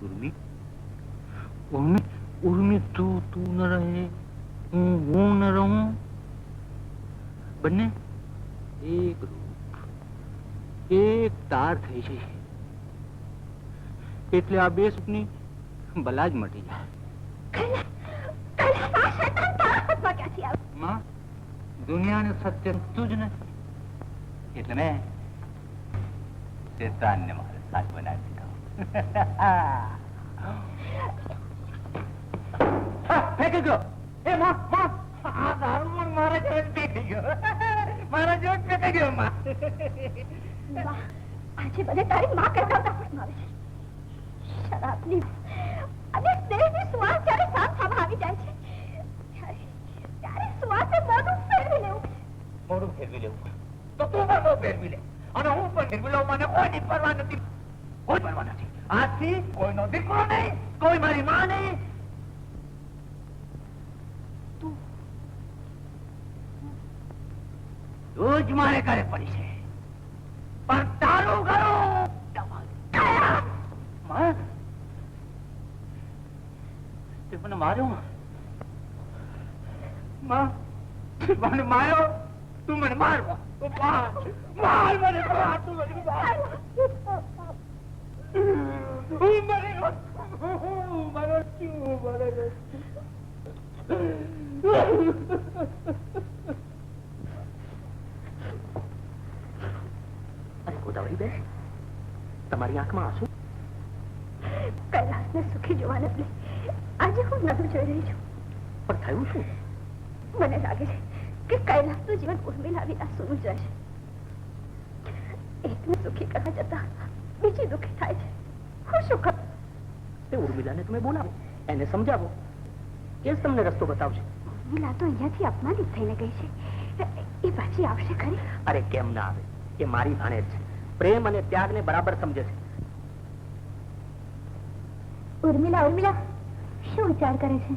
ઉર્મી ઉર્મી ઉર્મી તું ન રહે, હું ન રહું, બંને એક રૂપ એક તાર થઈ છે. એટલે આ બે સુખની ભલા જ મટી જાય. માં, દુનિયાને સત્ય તું જ નથી, એટલે મેં શેતાનને મારે સાચ બનાવી દીધો. ફેંકી ગયો. એ માં આ દારૂ પણ મારા જોડે પીતી ગયો. મારા જોડે પીતી ગયો. માં આજે મને તારી માં કહેતા પણ આવે છે. શરાબની અને દેહની સુવાસ જ્યારે સામસામા આવી જાય છે ત્યારે સુવાસે મોઢું ફેરવી લેવું. મોઢું ફેરવી લેવું તો તું પણ બહુ ફેરવી લે અને હું પણ ફેરવી લઉં. મને કોઈની પરવા નથી, કોઈ પરવા નથી. આજથી કોઈનો દીકરો નહીં, કોઈ મારી માં નહીં. તું જ મારે કરે પડી છે, પણ તારું ઘરું માં તે મને માર્યો. માં મને માર્યો. તું મને મારવા માર મને માર. તું મને માર. હું મરી ગયો. હું મરો છું. અરે ગોદાવરી બેન, તમારી આંખમાં આંસુ? કૈલાસને સુખી જોવાને બદલે આજે હું નતું જોઈ રહી છું. પણ થયું શું? મને લાગે છે કે કૈલાસનું જીવન ઉર્મિલા વિના સૂનું જ રહેશે. એકને સુખી કરવા જતા બીજી દુઃખી થાય છે. હું શું કરું? તે ઉર્મિલાને તમે બોલાવો, એને સમજાવો, એ જ તમને રસ્તો બતાવશે. ઉર્મિલા તો અહીંયાથી અપમાનિત થઈને ગઈ છે. એ પાછી આવશે ખરી? અરે કેમ ના આવે, એ મારી ભાણેજ છે. પ્રેમ અને ત્યાગને બરાબર સમજે છે. ઉર્મિલા ઉર્મિલા શું વિચાર કરે છે?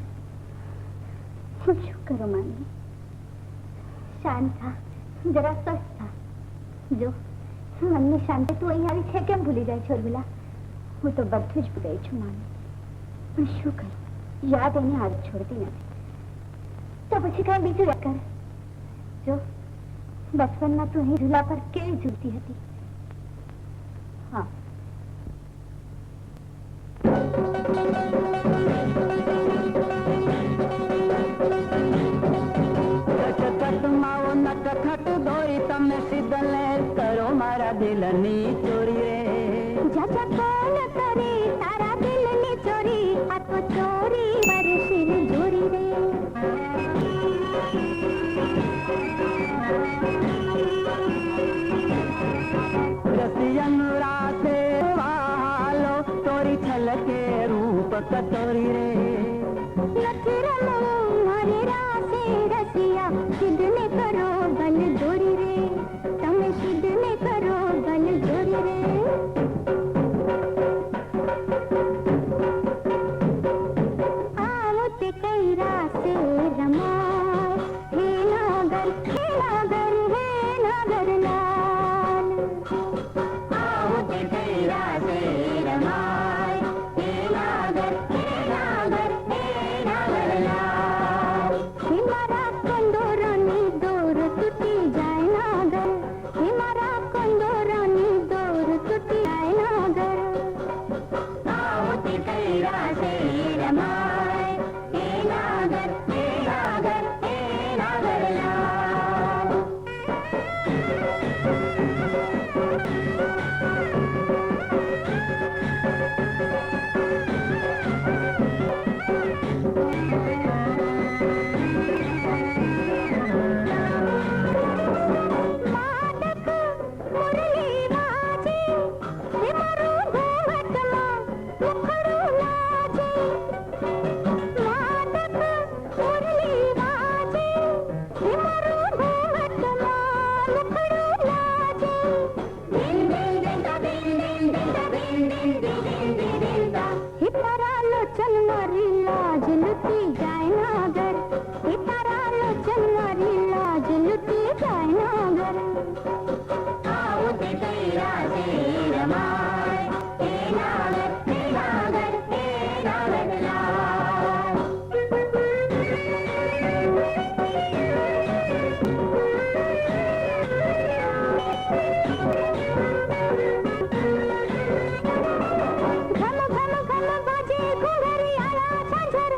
હું શું કરું માની? શાંત થા, જરા સ્વસ્થ થા. જો મનની શાંતિ તું અહીં આવી છે કેમ ભૂલી જાય છે ઉર્મિલા? હું તો બધું જ ભૂલાઈ છું માની, પણ શું કરું? યાદ એની હાથ છોડતી નથી. તો પછી કઈ બીજું યાદ કર. જો બચપનમાં તું અહીં ઝૂલા પર કેવી ઝૂલતી હતી. હા, દિલની ચોરી રે જજા કોણ કરે તારા દિલની ચોરી? આ તો ચોરી બરસિર જોરી રે. रूप कटोरी रे નથી રમવું મારે રાસે રસિયા સિદ્ધને કરો બલ દોરી રે તમે સિદ્ધને કરો બલ દોરી રે આવો તે કઈ રાસે રમાય હે નાગર હે નાગર હે નાગર લાલ આવો તે કઈ રાસે રમાય હે નાગર હે નાગર હે નાગર લાલ હે મારા કંદોરાની દોર તૂટી જાય નાગર હે મારા કંદોરાની દોર તૂટી જાય નાગર આવો તે કઈ રાસે રમાય હે નાગર હે નાગર હે નાગર લાલ માદક મુરલી વાજે હે મારું ઘૂંઘટમાં મુખડું લાજે માદક મુરલી વાજે હે મારું ઘૂંઘટમાં મુખડું લાજે દિન દિન દિનતા દિન દિન દિનતા દિન દિન દિન દિન દિનતા હે તારા લોચન મારી લાજ લૂટી જાય નાગર હે તારા લોચન મારી લાજ લૂટી જાય નાગર આવો તે કઈ રાસે રમાય હે નાગર હે નાગર હે નાગર લાલ ઘમ ઘમ ઘમ બાજે ઘુંઘરિયાળા ઝાંઝર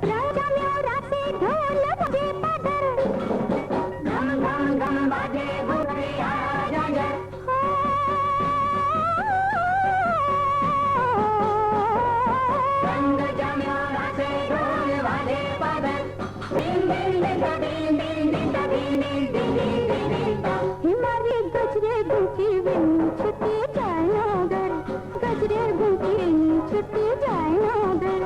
રંગ જામ્યો રાસે ઢોલ બાજે પાદર ઘમ ઘમ ઘમ બાજે ઘુંઘરિયાળા ઝાંઝર રંગ જામ્યો રાસે ઢોલ વાગે પાદર દિન દિન દિનતા દિન દિન દિનતા દિન દિન દિન દિન દિનતા હે મારી ગજરે ગુંચી વેની છૂટી જાય નાગર ગજરે ગુંચી છૂટી જાય નાગર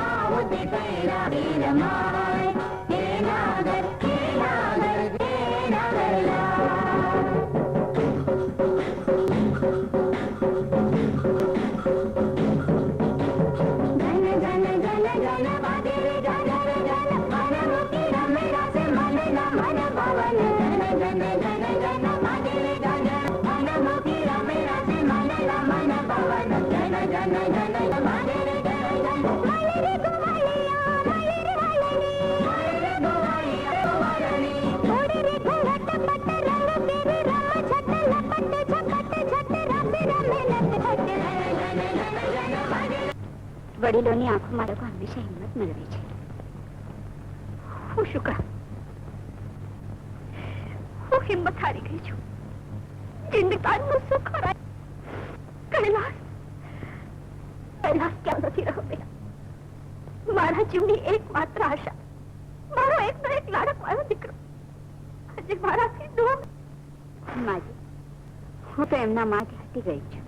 આવો તે કઈ રાસે રમાય હે નાગર હે નાગર હે નાગર લાલ જન જન જન જન વાગે રે જન રે જન મન મુકી રમે રાસે મન ના મન પવન જન જન જન જન વાગે રે જન મન મુકી રમે રાસે મન ના મન પવન જન જન જન વાગે રે જન મલે રે ગોવાળિયા મલે રે વાલણી મલે રે ગોવાળિયા ગોવાળણી થોડી રે ઘોંઘટ પટ રંગ તેરે રમ છટ લપટ ઝપટ ઝટ રાસે રમે નટ ખટ જન જન જન જન વાગે વડીલોની આંખોમાં લોકો હંમેશા હિંમત મેળવે છે હું શું કરું હું હિંમત હારી ગઈ છું જિંદગાનું સુખ હરાય કૈલાસ કૈલાસ ક્યાં નથી રહ્યો બેટા મારા જીવની એકમાત્ર આશા મારો એકનો એક લાડક મારો દીકરો આજે મારાથી દૂર માજી હું તો એમના માર્ગે હટી ગઈ છું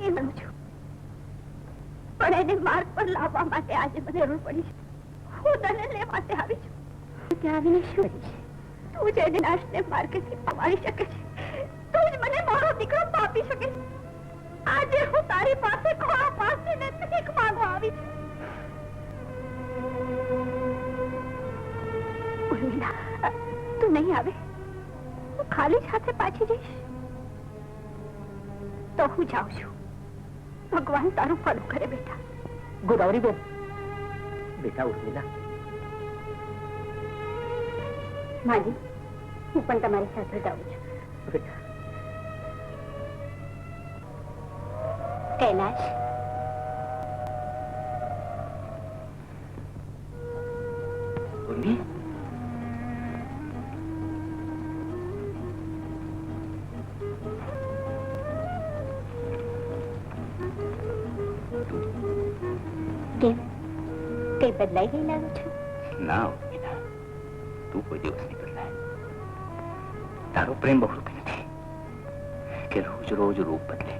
એ માનું છું પણ એને માર્ગ પર લાવવા માટે આજે મને જરૂર પડી છે હું તને લે માટે આવી છું ત્યાં આવીને શું કરીશ તું જ એને નાશને માર્ગેથી પવાડી શકે છે તું જ મને મારો દીકરો પાપી શકે છે આજે હું તારી પાસે ખોળા પાસીને ભીખ માંગવા આવી છું ઉર્મિલા તું નહીં આવે હું ખાલી જ હાથે પાછી જઈશ તો હું જાઉં છું ભગવાન તારું ફળ કરે બેટા ગોદાવરી બેન બેટા ઉર્મિલા માજી હું પણ તમારી સાથે જાઉં છું બેટા કૈલાશ ઉર્મી કેમ કઈ બદલાઈ ગઈ લાગુ છું ના ઉર્મિલા તું કોઈ દિવસ નહીં બદલાય તારો પ્રેમ બહુ નથી કે રોજ રોજ રૂપ બદલે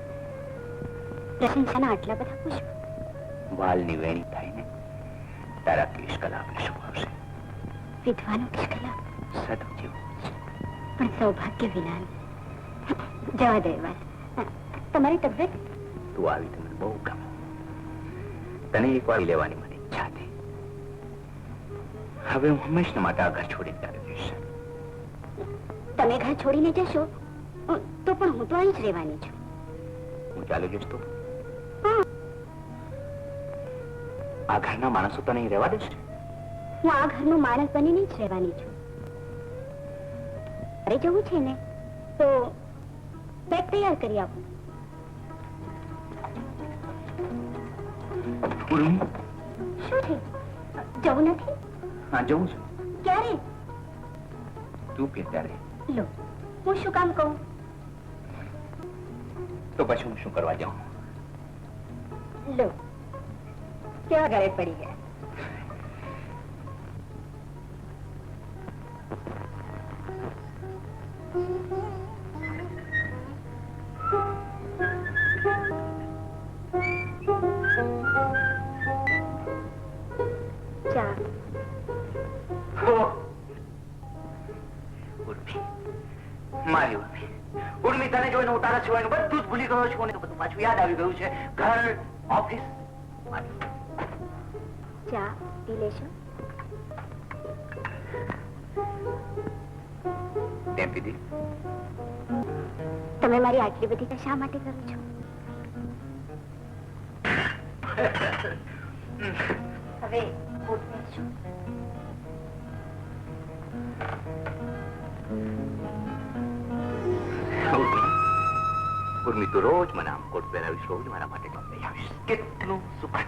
પ્રશંસાના આટલા બધા પુષ્પ. વાલની વેણી થાય ને તારા કેશ કલાપને શુભાવશે. વિધવાનો કિશકલા સદવ જેવું પણ સૌભાગ્ય વિના. જવા દે વાત. તમારી તબિયત? તું આવી તો મને બહુ ગમે. તને એક વાર લેવાની મને ઈચ્છા હતી. હવે હું હંમેશા માટે આ ઘર છોડીને ત્યારે જઈશ. તમે ઘર છોડીને જશો તો પણ હું તો અહીં જ રહેવાની છું. હું ચાલ્યો જઈશ તો હા, આ ઘરના માણસો તને અહીં રહેવા દેશે? હું આ ઘરનું માણસ બનીને જ રહેવાની છું. ઘરે જવું છે ને તો બેગ તૈયાર કરી આપો. ઉર્મી, શું છે? જવું નથી? હા જવું છે. ક્યારે? તું કે ત્યારે. લો, હું શું કામ કહું? તો પછી હું શું કરવા જાઉં? લો, કેવા ઘરે પડી ગયા. ચા. મારી ઉર્મી, ઉર્મી તને જોઈને હું તારા સિવાયનું બધું જ ભૂલી ગયો છું અને બધું પાછું યાદ આવી ગયું છે. ઘર, ઓફિસ. ચા પી લેશો? તેમ પીધી? તમે મારી આટલી બધી ચા શા માટે કરો છો? હવે કોટ પહેરશો? ઉર્મી, તું રોજ મને આમ કોટ પહેરાવીશ, રોજ મારા માટે કામ લઈ આવીશ. કેટલું સુખ.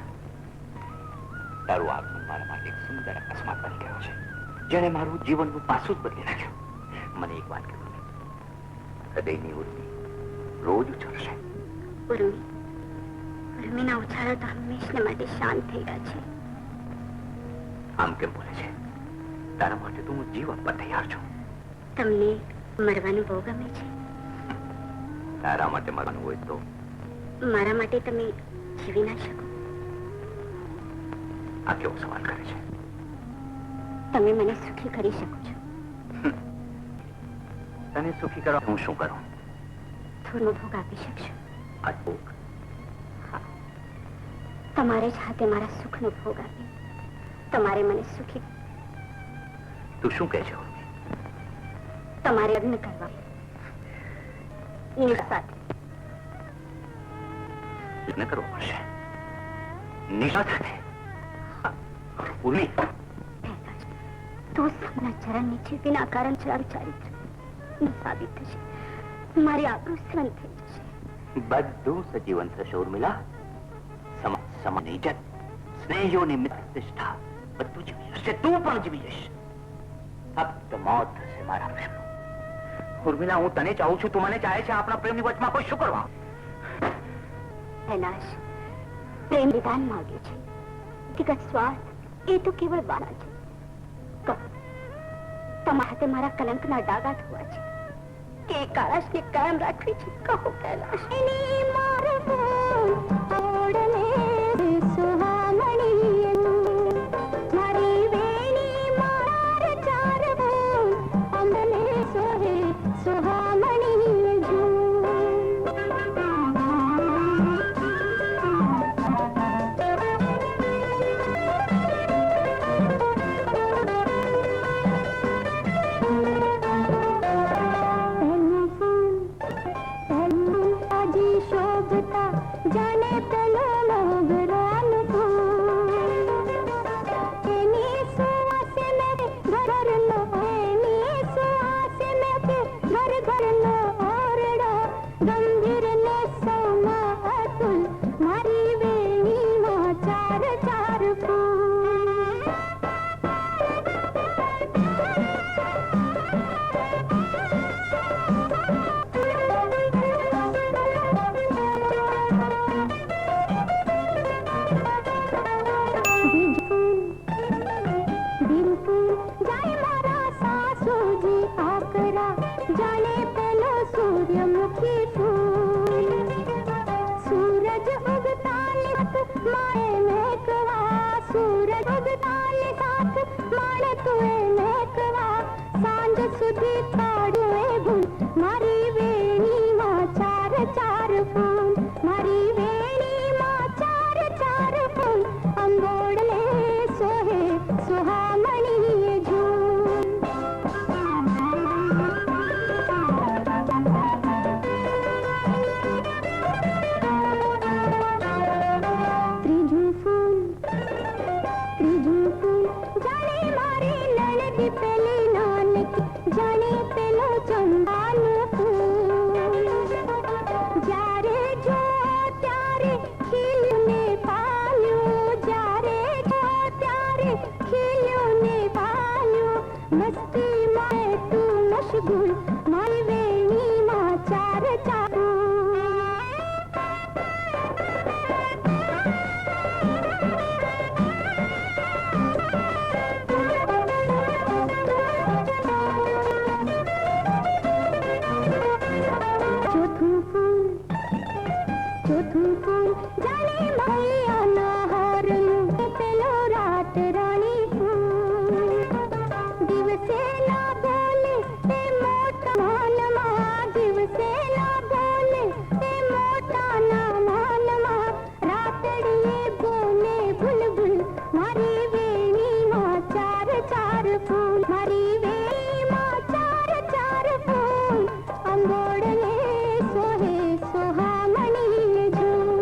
તારું આગમન મારા માટે એક સુંદર અકસ્માત બની ગયો છે, જેને મારું જીવનનું પાસું જ બદલી નાખ્યું. મને એક વાત કહ્યું, હૃદયની ઉર્મી રોજ ઉછળશે. ઉર્મીના ઉછાળા તો હંમેશા માટે શાંત થઈ ગયા છે. આમ કેમ બોલે છે? તારા માટે તો હું જીવ આપવા તૈયાર છું. તમને મરવાનું બહુ ગમે છે? તારા માટે મરવાનું હોય તો મારા માટે તમે જીવી ના શકો? આ કેવો સવાલ કરે છે? તમે મને સુખી કરી શકો છો. તને સુખી કરવા હું શું કરું? થોડો ભોગ આપી શકશો? આ ભોગ? તમારે જ હાથે મારા સુખનો ભોગ આપી તમારે મને સુખી. તું શું કહે છે ઉર્મી? તમારે લગ્ન કરવા નિશા સાથે. લગ્ન કરવું પડશે નિશા સાથે? ઉર્મી, તો સપના ચરણ નીચે વિના કારણ ચારું ચારિત્ર સાબિત થશે. મારી આબરૂ સવન થઈ જશે. બધું સજીવન થશે ઉર્મિલા. સમાન ઇજ્જત, સ્નેહીઓની પ્રતિષ્ઠા બધું જીવી જશે. તું પણ જીવી જશે. ફક્ત મોત થશે મારા પ્રેમનું. ઉર્મિલા, હું તને ચાહું છું, તું મને ચાહે છે. આપણા પ્રેમની વચમાં કોઈ શું કરવા? કૈલાશ પ્રેમ વિધાન માંગે છે. વ્યક્તિગત સ્વાર્થ એ તો કેવળ બાના છે. કહો, તમારા હાથે મારા કલંકના ડાઘા થવા છે કે કૈલાશને કાયમ રાખવી છે? કહો કૈલાશ. ચોથું ફૂલ જાણે મૈયાના હારનું પેલો રાત રાણી ફૂલ દિવસે ના બોલે તે મોટા માનમાં દિવસે ના બોલે તે મોટાના માનમાં રાતડીએ બોલે બુલબુલ મારી વેણીમાં ચાર ચાર ફૂલ મારી વેણીમાં ચાર ચાર ફૂલ અંગોળને સોહે સોહામણી ઝૂલ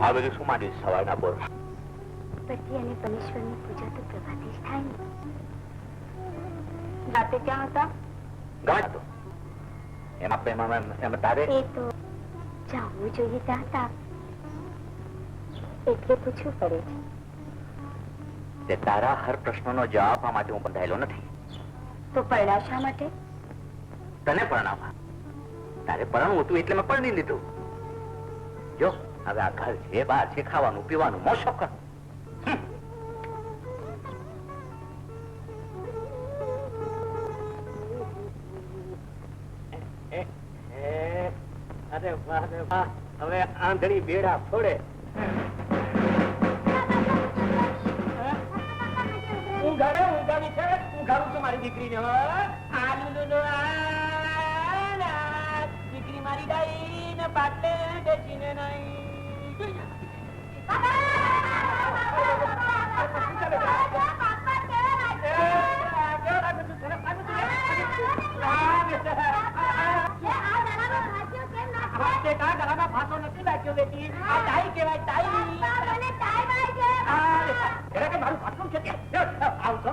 આ બધું શું માંડ્યું સવારના પોરમાં? પતિ અને પરમેશ્વરની પૂજા તો પ્રભાતે જ થાય ને. રાતે ક્યાં હતા? ગામ હતો. એમાં તારે એ તો જાવું જોઈએ ત્યાં હતા એટલે પૂછવું પડે છે. તે તારા હર પ્રશ્નનો જવાબ આપવા માટે હું બંધાયેલો નથી. તો પરણા શા માટે? તને પરણાવવા. તારે પરણવું હતું એટલે મેં પરણી લીધું. જો હવે આ ઘર છે, બહાર છે, ખાવાનું પીવાનું મોજ શોખ કર. અરે વાહ રે વાહ, હવે આંધળી બેડા ફોડે. ઉગાડી છે, ઉગાડું છું મારી દીકરીને. દીકરી મારી ગાઈ ને પાટલે બેસીને નહીં. ફાંસો નથી લાગ્યો બેટી. આ ટાઈ કહેવાય, ટાઈ. મારું પાટલું છે આવશો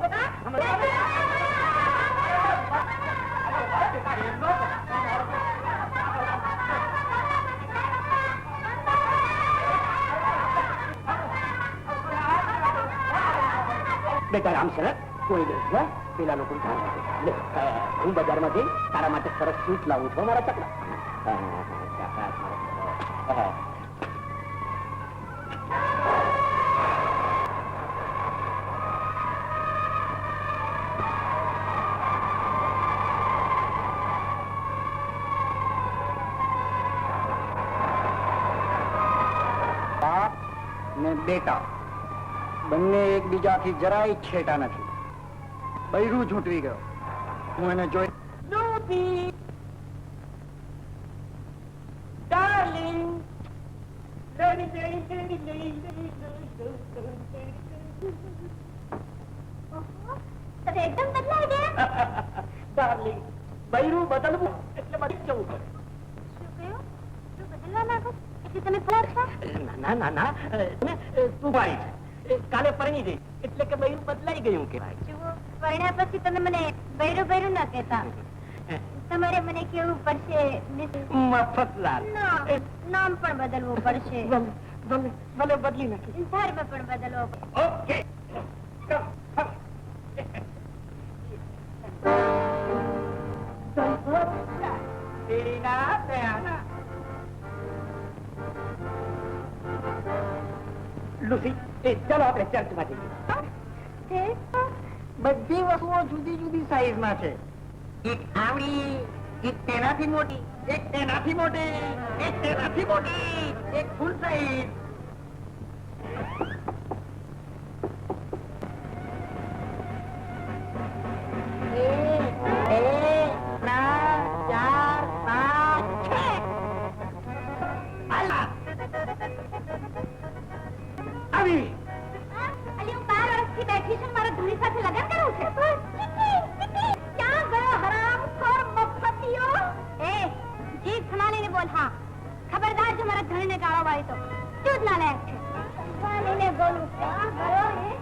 બેટા રામ શરત કોઈ નહીં. પેલા લોકો હું બજારમાં જઈ તારા માટે સરસ સ્વીટ લાવું છું. મારા ચકલા બાપ ને બેટા બંને એકબીજાથી જરાય છેટા નથી. બૈરું ઝૂંટવી ગયો. હું એને જોઈ એકદમ બદલાઈ ગયા. ડાર્લિંગ, બૈરું બદલવું એટલે બદલી જવું પડે. શું કહ્યું? શું બદલવા માંગો? એટલે તમે ફરાર છો? ના ના ના, તું ભાઈ છે. કાલે પરણી જઈ એટલે કે બૈરું બદલાઈ ગયું કહેવાય. જુઓ, પરણ્યા પછી તમે મને બૈરું બૈરું ના કહેતા. તમારે મને કેવું પડશે. મફતલાલ, નામ પણ બદલવું પડશે. ભલે બદલી નાખી. ધર્મ પણ બદલવો પડશે. ઓકે. લુસી, ચાલો આપણે ચર્ચમાં જઈએ. બધી વસ્તુઓ જુદી જુદી સાઈઝમાં છે. એક આવડી, એક તેનાથી મોટી, એક તેનાથી મોટી, એક તેનાથી મોટી, એક ફૂલ સાઈઝ. આવી. અલી હું 12 વર્ષથી બેઠી છું, મારા ધણી સાથે લગ્ન કરવું છે. ક્યાં ગયો હરામખોર મફતિયો? એ જીભ સંભાળીને બોલ. હા, ખબરદાર જો મારા ધણીને ગાળો વાળી તો તું જ નાલાયક છે. સંભાળીને બોલું. ક્યાં ગયો એ?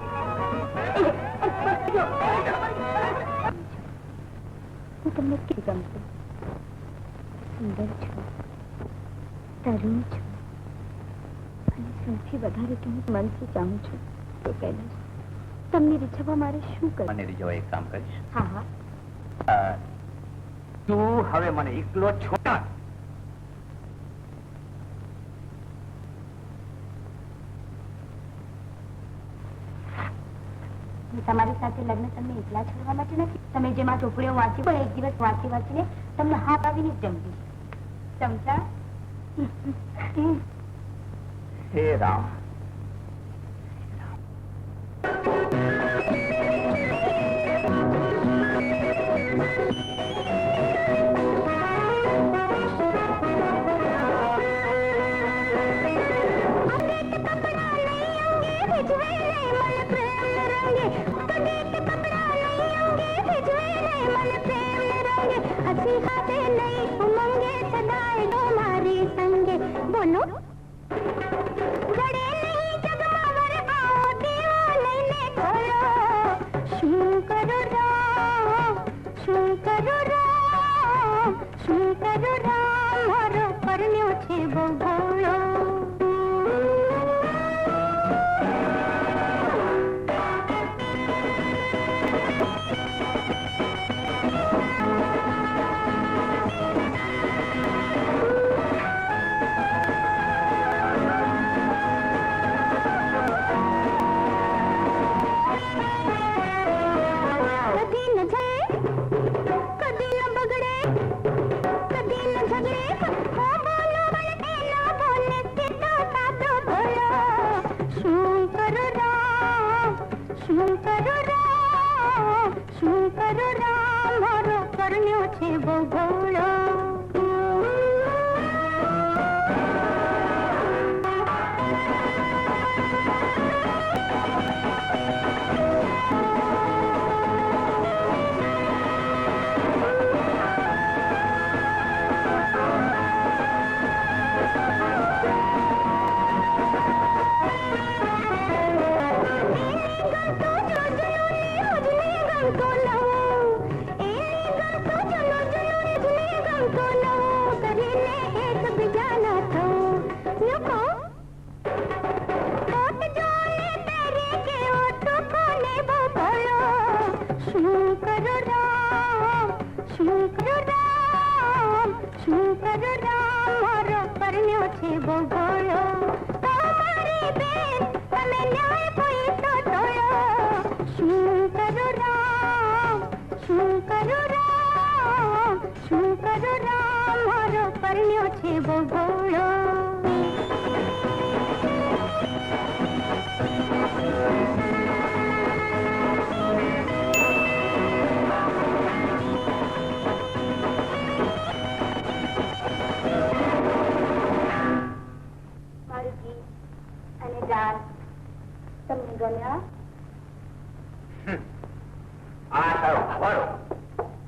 હું તમને કેવી ગમતું? સુંદર છું, તરુણ છું, અને સૌથી વધારે તો હું મનથી ચાહું છું. તો કૈલાસ, તમને રીઝવવા મારે શું કરવું? મને રીઝવવા એક કામ કરીશ. હા હા, તું હવે મને એકલો છોડ. તમારી સાથે લગ્ન તમને એકલા છોડવા માટે નથી. તમે જેમાં ચોપડીઓ વાંચી પણ એક દિવસ વાંચી વાંચીને તમને હાથ આવીને જ જમતી. સમજા? હે રામ. બોલો. શું કરો રામ, શું કરો રામ, શું કરો રામ, મારો પરણ્યો છે બહુ ભોળો.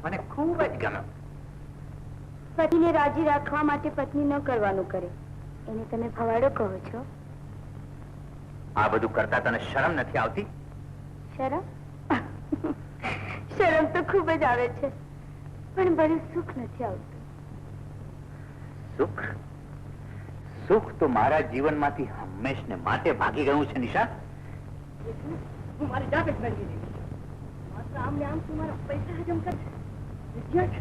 મને ખૂબ જ ગમે. પતિને રાજી રાખવા માટે પત્ની ન કરવાનું કરે એને તમે ભવાડો કહો છો? આ બધું કરતા તને શરમ નથી આવતી? શરમ? શરમ તો ખૂબ જ આવે છે, પણ બરું સુખ નથી આવતું. સુખ? સુખ તો મારા જીવનમાંથી હંમેશને માટે ભાગી ગયું છે નિશા. હું મારી જાતે જ મેળવી દઈશ. માત્ર આમને આમ તું મારા પૈસા હજમ કરશે. Idiot!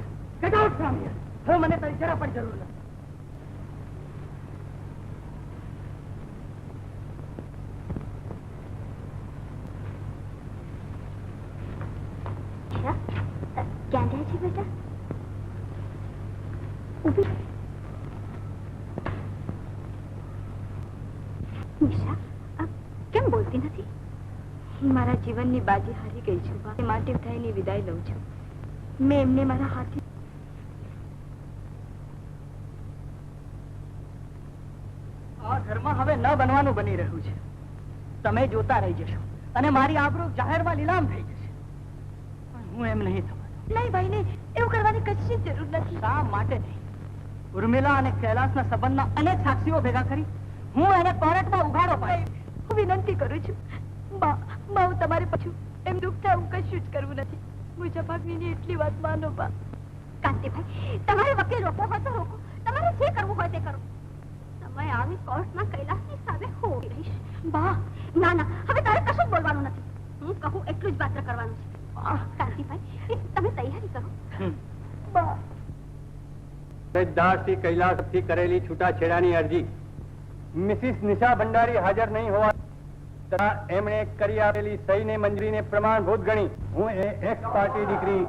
Get out from here! હવે મને તારી જરા પણ જરૂર નથી. ક્યાં જાય છે બેટા? ઊભી. નિશા, કેમ બોલતી નથી? હું મારા જીવનની બાજી હારી ગઈ છું. માટે થઈને વિદાય લઉં છું. મેં એમને મારા હાથે આ ઘરમાં હવે ન બનવાનું બની રહ્યું છે. તમે જોતા રહી જશો અને મારી આબરૂ જાહેરમાં લીલામ થઈ જશે. પણ હું એમ નહીં થવા દઉં. નહીં ભાઈ નહીં, એવું કરવાની કશી જરૂર નથી. શા માટે નહીં? ઉર્મિલા અને કૈલાસના સંબંધના અનેક સાક્ષીઓ ભેગા કરી હું એને કોર્ટમાં ઉઘાડો પાડી. હું વિનંતી કરું છું, બા હું તમારી પાછું એમ દુઃખ થાય હું કશું જ કરવું નથી. મુજબ ભાગની એટલી વાત માનો બા. કાંતિભાઈ, તમારે વકીલ રોકો હોય તો રોકો, તમારે જે કરવું હોય તે કરો. સમય આવી કોર્ટમાં કૈલાસની સામે હું ઊભી રહીશ. બા ના ના, હવે તારે કશું જ બોલવાનું નથી. હું કહું એટલું જ માત્ર કરવાનું છે. કાંતિભાઈ, તમે તૈયારી કરો. બા દાસથી કૈલાસથી કરેલી છૂટાછેડાની અરજી મિસિસ નિશા ભંડારી હાજર નહીં હોવા છતાં એમણે કરી આપેલી સહીને મંજૂરીને પ્રમાણભૂત ગણી હું એ એક્સ પાર્ટી દીકરી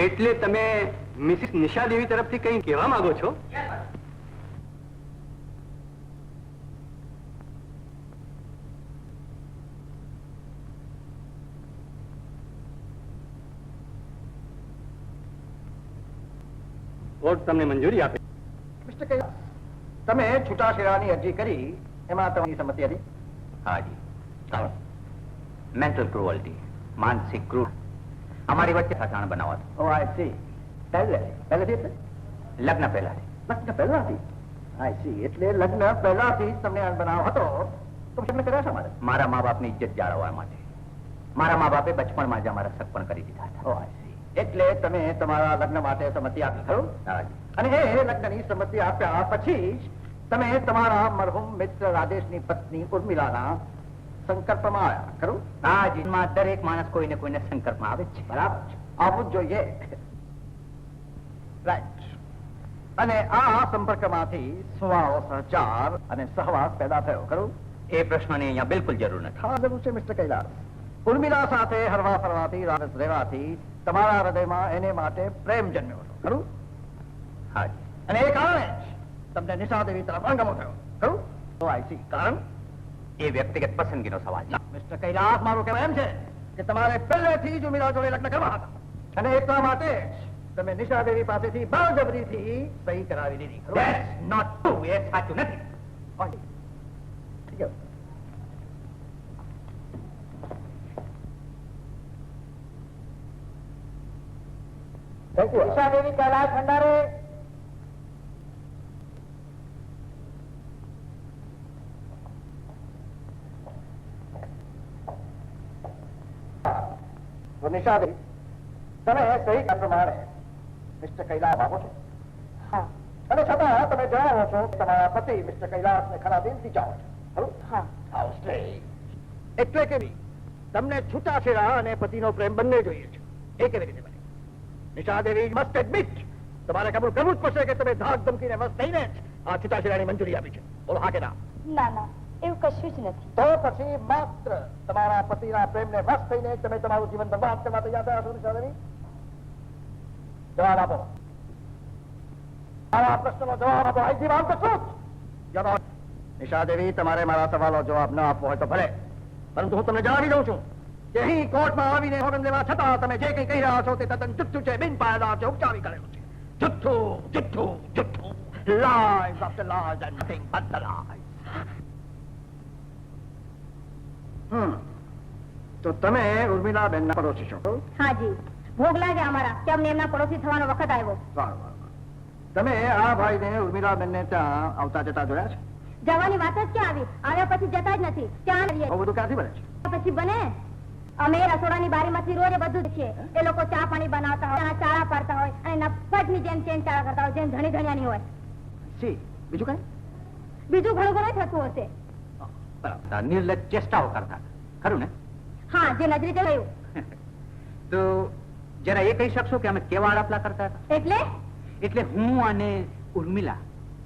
એટલે તમે મિસિસ નિશા દેવી તરફથી કંઈ કહેવા માંગો છો? કોર્ટ તમને મંજૂરી આપે. મિસ્ટર કૈલાસ, તમે છૂટાછેડાની અરજી કરી એમાં તમારી સંમતિ હતી? હાજી. કારણ મેન્ટલ ક્રુઅલ્ટી, માનસિક ક્રૂર અમારી વચ્ચે ફસાણ બનાવવા. ઓ આઈ સી. પહેલેથી એટલે લગ્ન પહેલાથી. લગ્ન પહેલાથી? I C. એટલે લગ્ન પહેલાથી જ તમને આ બનાવ હતો તો પછી તમે કર્યા શા માટે? મારા મા બાપની ઇજ્જત જાળવવા માટે. મારા મા બાપે બચપણમાં જ અમારા સગપણ કરી દીધા હતા. ઓ આઈ સી. એટલે તમે તમારા લગ્ન માટે સંમતિ આપી, ખરું? હાજી. અને એ લગ્નની સંમતિ આપ્યા પછી જ તમે તમારા મરહુમ મિત્ર રાજેશની પત્ની ઉર્મિલાના સંકલ્પમાં આવ્યા, ખરું? આ જીવનમાં દરેક માણસ કોઈને કોઈને સંકલ્પમાં આવે જ છે. બરાબર છે, આવું જ જોઈએ. રાઈટ. અને આ સંપર્કમાંથી સ્વાઓ સહચાર અને સહવાસ પેદા થયો, ખરું? એ પ્રશ્નની અહીંયા બિલકુલ જરૂર નથી. હા, જરૂર છે મિસ્ટર કૈલાસ. ઉર્મિલા સાથે હરવા ફરવાથી રાસ રહેવાથી તમારા હૃદયમાં એને માટે પ્રેમ જન્મ્યો હતો, ખરું? હાજી. અને એ કારણે જ તમને નિશા દેવી તરફ અણગમો થયો, ખરું? તો આઈ સી. કારણ? એ વ્યક્તિગત પસંદગીનો સવાલ છે. મિસ્ટર કૈલાસ, મારું કહેવું એમ છે કે તમારે પહેલેથી જ ઉર્મિલા જોડે લગ્ન કરવા હતા અને એટલા માટે જ તમે નિશા દેવી પાસેથી બળજબરીથી સહી કરાવી દીધી, ખરું? That's not true. એ સાચું નથી. ઠીક છે. Thank you. નિશા દેવી કૈલાસ ભંડારે. તો નિશા દેવી, તમે સહી કર્યા પ્રમાણે મિસ્ટર કૈલાસ આપો છો. હા અને છતાં તમે જણાવો છો કે તમારા પતિ મિસ્ટર કૈલાસને ખરા દિલથી ચાહો છો, ખરું? હા. How strange. એટલે કે તમને છૂટાછેડા અને પતિનો પ્રેમ બંને જોઈએ છે. એ કેવી રીતે બને? નિશા દેવી મસ્ટ એડમિટ, તમારે કબૂલ કરવું જ પડશે કે તમે ધાક ધમકીને વશ થઈને જ આ છૂટાછેડાની મંજૂરી આપી છે. બોલો હા કે ના? ના ના, એવું કશું જ નથી. તો પછી માત્ર તમારા પતિના પ્રેમને વશ થઈને જ તમે તમારું જીવન બરબાદ કરવા તૈયાર થયા છો નિશા દેવી? જવાબ આપો. મારા પ્રશ્નનો જવાબ આપો. આઈ જવાબ તો શું? જવાબ. નિશા દેવી, તમારે મારા સવાલો જવાબ ન આપવો હોય તો ભલે, પરંતુ હું તમને જણાવી દઉં છું કે અહીં કોર્ટમાં આવીને સોગંદ લેવા છતાં તમે જે કંઈ કહી રહ્યા છો તે તદ્દન જુઠ્ઠું છે, બિન પાયાદાર છે, ઉપચાવી કરેલું છે. જુઠ્ઠું, જુઠ્ઠું, જુઠ્ઠું. Lies after lies and nothing but the lies. તો તમે ઉર્મિલા બેનના પડોશી છો? હાજી, ભોગ લાગે અમારા કે અમને એમના પડોશી થવાનો વખત આવ્યો. સારું, સારું. તમે આ ભાઈને ઉર્મિલા બેનને ત્યાં આવતા જતા જોયા છે? જવાની વાત જ ક્યાં આવી? આવ્યા પછી જતા જ નથી. ત્યાં રહીએ. બહુ બધું ક્યાંથી બને છે? પછી બને. અમે રસોડાની બારીમાંથી રોજ બધું જ છીએ. એ લોકો ચા પાણી બનાવતા હોય, ચાળા પાડતા હોય અને નફટની જેમ ચેન ચાળા કરતા હોય, જેમ ધણી ધણિયાની હોય. સી, બીજું કઈ? બીજું ઘણું ઘણું થતું હશે. બરાબર. નિર્લજ્જ ચેષ્ટાઓ કરતા. ખરું ને? હા, જે નજરે જોયું. તો જરા એ કહી શકશો કે અમે કેવા આળપલા કરતા હતા? એટલે એટલે હું અને ઉર્મિલા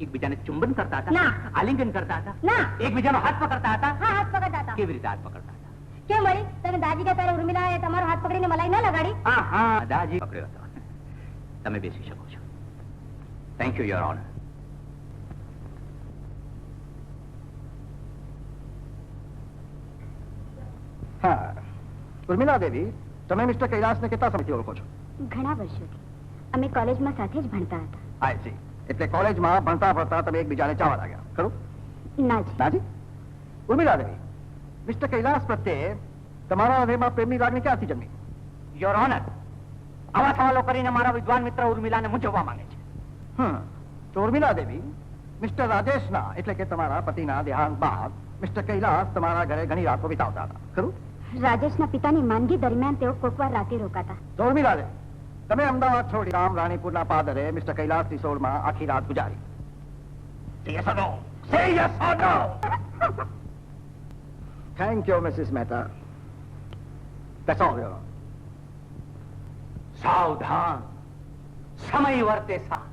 એકબીજાને ચુંબન કરતા હતા? ના. આલિંગન કરતા હતા? ના. એકબીજાનો હાથ પકડતા હતા? હા, હાથ પકડતા હતા. કેવી રીતે હાથ પકડતા હતા? કેમ વળી? તમે દાદી કે ત્યારે ઉર્મિલાએ તમારો હાથ પકડીને મલાઈ ન લગાડી? હા હા, દાજી પકડ્યો હતો. તમે બેસી શકો છો. Thank you your honour. હા, ઉર્મિલા દેવી, તમે મિસ્ટર કૈલાસને કેટલા સમયથી ઓળખો છો? ઘણા વર્ષોથી. અમે કોલેજમાં સાથે જ ભણતા હતા. I C. એટલે કોલેજમાં ભણતા ભણતા તમે એકબીજાને ચાવા લાગ્યા, ખરું? નાજી. નાજી? ઉર્મિલા દેવી, મિસ્ટર કૈલાસ પ્રત્યે તમારા હૃદયમાં પ્રેમની લાગણી ક્યાંથી જન્મી? યોર ઓનર, આવા સવાલો કરીને મારા વિદ્વાન મિત્ર ઉર્મિલાને મૂંઝવવા માંગે છે. તો ઉર્મિલા દેવી, મિસ્ટર રાજેશના એટલે કે તમારા પતિના દેહાંત બાદ મિસ્ટર કૈલાસ તમારા ઘરે ઘણી રાતો વિતાવતા હતા, ખરું? રાજેશના પિતાની માંદગી દરમિયાન તેઓ કોકવાર રાતે રોકાતા. તો ઉર્મિલા દેવી, તમે અમદાવાદ છોડી રામ રાણીપુરના પાદરે મિસ્ટર કૈલાસ રિસોર્ટમાં આખી રાત ગુજારી. Yes or no? Say yes or no? Thank you, Mrs. Mehta. That's all, Your Honor. સાવધાન, સમય વર્તે સા.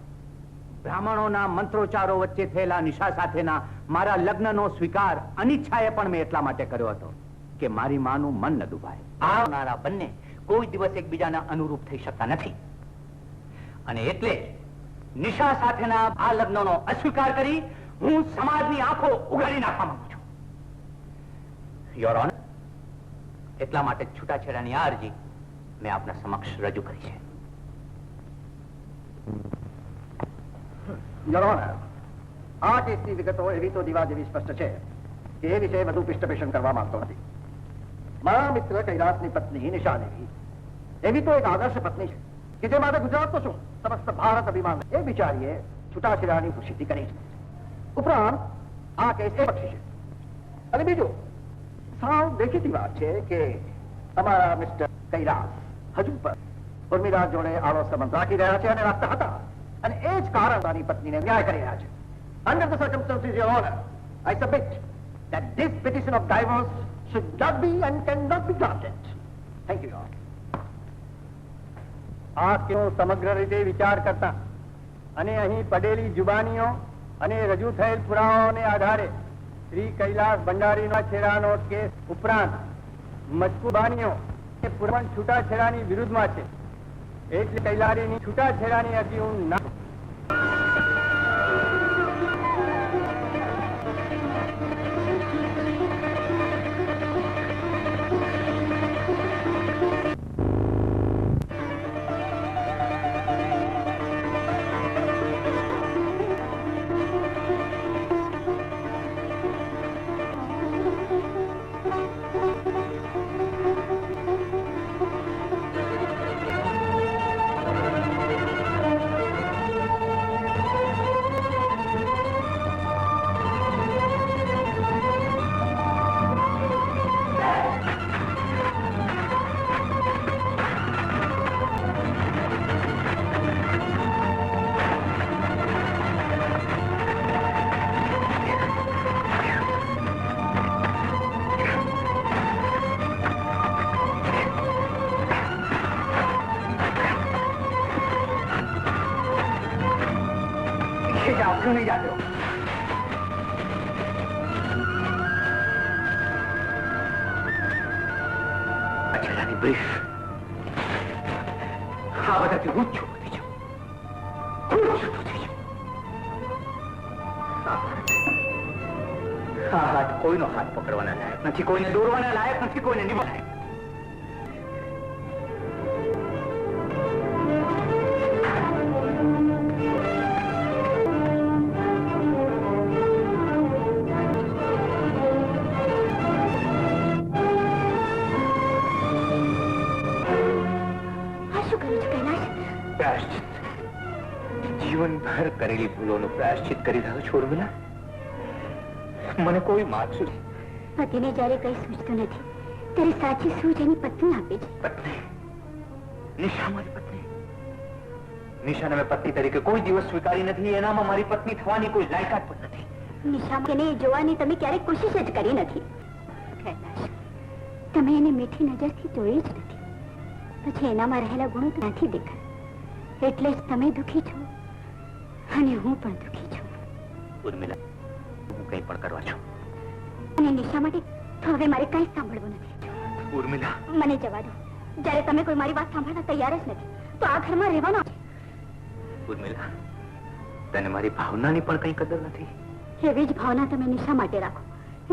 બ્રાહ્મણોના મંત્રોચ્ચારો વચ્ચે થયેલા નિશા સાથેના મારા લગ્નનો સ્વીકાર અનિચ્છાએ પણ મેં એટલા માટે કર્યો હતો કે મારી માનું મન ન દુભાય. આવનારા બંને કોઈ દિવસ એકબીજાના અનુરૂપ થઈ શકતા નથી અને એટલે નિશા સાથેના આ લગ્નનો અસ્વીકાર કરી હું સમાજની આંખો ઉઘાડી નાખવા માંગુ છું. યોર ઓનર, એટલા માટે છૂટાછેડાની આ અરજી મેં આપના સમક્ષ રજૂ કરી છે. Your Honor, આ કેસની વિગતો એવી તો દીવા જેવી સ્પષ્ટ છે કે એ વિશે વધુ પૃષ્ઠપોષણ કરવા માંગતો નથી. મારા મિત્ર કૈલાસની પત્ની નિશા દેવી એવી તો એક આદર્શ પત્ની છે કે જે માટે ગુજરાત તો શું સમસ્ત ભારત અભિમાન એ બિચારીએ છૂટાછેડાની ખુશીથી કરી છે. ઉપરાંત આ કેસ એ પક્ષી છે. અને બીજું સાવ દેખીતી વાત છે કે અમારા મિસ્ટર કૈલાસ હજુ પણ ઉર્મિલા જોડે આળો સંબંધ રાખી રહ્યા છે અને રાખતા હતા અને એ જ કારણ તારી પત્નીને ન્યાય કરી રહ્યા છે. Under the circumstances, Your Honor, I submit that this petition of divorce should not be and cannot be granted. Thank you, Your Honor. આ કેસો સમગ્ર રીતે વિચાર કરતા અને અહીં પડેલી જુબાનીઓ અને રજૂ થયેલ પુરાવાઓને આધારે શ્રી કૈલાસ ભંડારીનો છેડાનો કેસ ઉપરાંત મજકૂબાનીઓ એ પૂર્ણ છૂટાછેડાની વિરુદ્ધમાં છે. એટલે કૈલારીની છૂટાછેડાની અરજી હું ના क्यों नहीं जाते हो? अच्छा रानी ब्रीफ हाँ बताती हूँ छोड़ती जाओ હા હાથ કોઈનો હાથ પકડવાના લાયક નથી, કોઈને દોરવાના લાયક નથી, કોઈને નિભાવવાના લાયક. જીવનભર કરેલી ભૂલોનું પ્રાયશ્ચિત કરી રહ્યો છું ઉર્મિલા. મને કોઈ માગશું પતિને જ્યારે કઈ સૂચતું નથી ત્યારે સાચી સૂઝ એની પત્ની આપે છે. પત્ની? નિશા મારી પત્ની? નિશાને મેં પત્ની તરીકે કોઈ દિવસ સ્વીકારી નથી. એનામાં મારી પત્ની થવાની કોઈ લાયકાત પણ નથી. નિશામાં એને જોવાની તમે ક્યારેક કોશિશ જ કરી નથી. કૈલાશ, તમે એને મીઠી નજરથી જોઈ જ નથી, પછી એનામાં રહેલા ગુણો નથી દેખાય. એટલે જ તમે દુઃખી છો અને હું પણ દુઃખી છું. ઉર્મિલા, હું કંઈ પણ કરવા છું. અને નિશા માટે તો હવે મારે કંઈ સાંભળવું નથી. ઉર્મિલા, મને જવા દો. જ્યારે તમે કોઈ મારી વાત સાંભળવા તૈયાર જ નથી તો આ ઘરમાં રહેવાનો છે. ઉર્મિલા, તને મારી ભાવનાની પણ કંઈ કદર નથી. એવી જ ભાવના તમે નિશા માટે રાખો.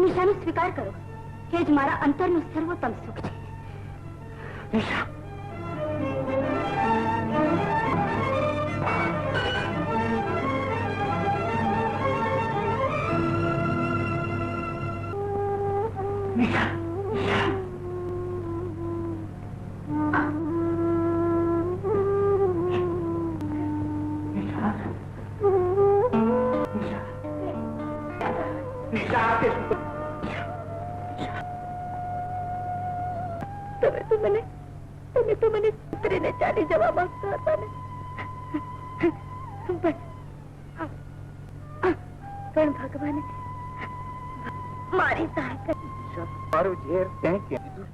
નિશાનો સ્વીકાર કરો. એ જ મારા અંતરનું સર્વોત્તમ સુખ છે. નિશા, તમે તો મને ઉતરીને ચાલી જવા માંગતા હતા ને, પણ ભગવાને મારી સહાય કરી. મારું ઝેર ક્યાંય ક્યાં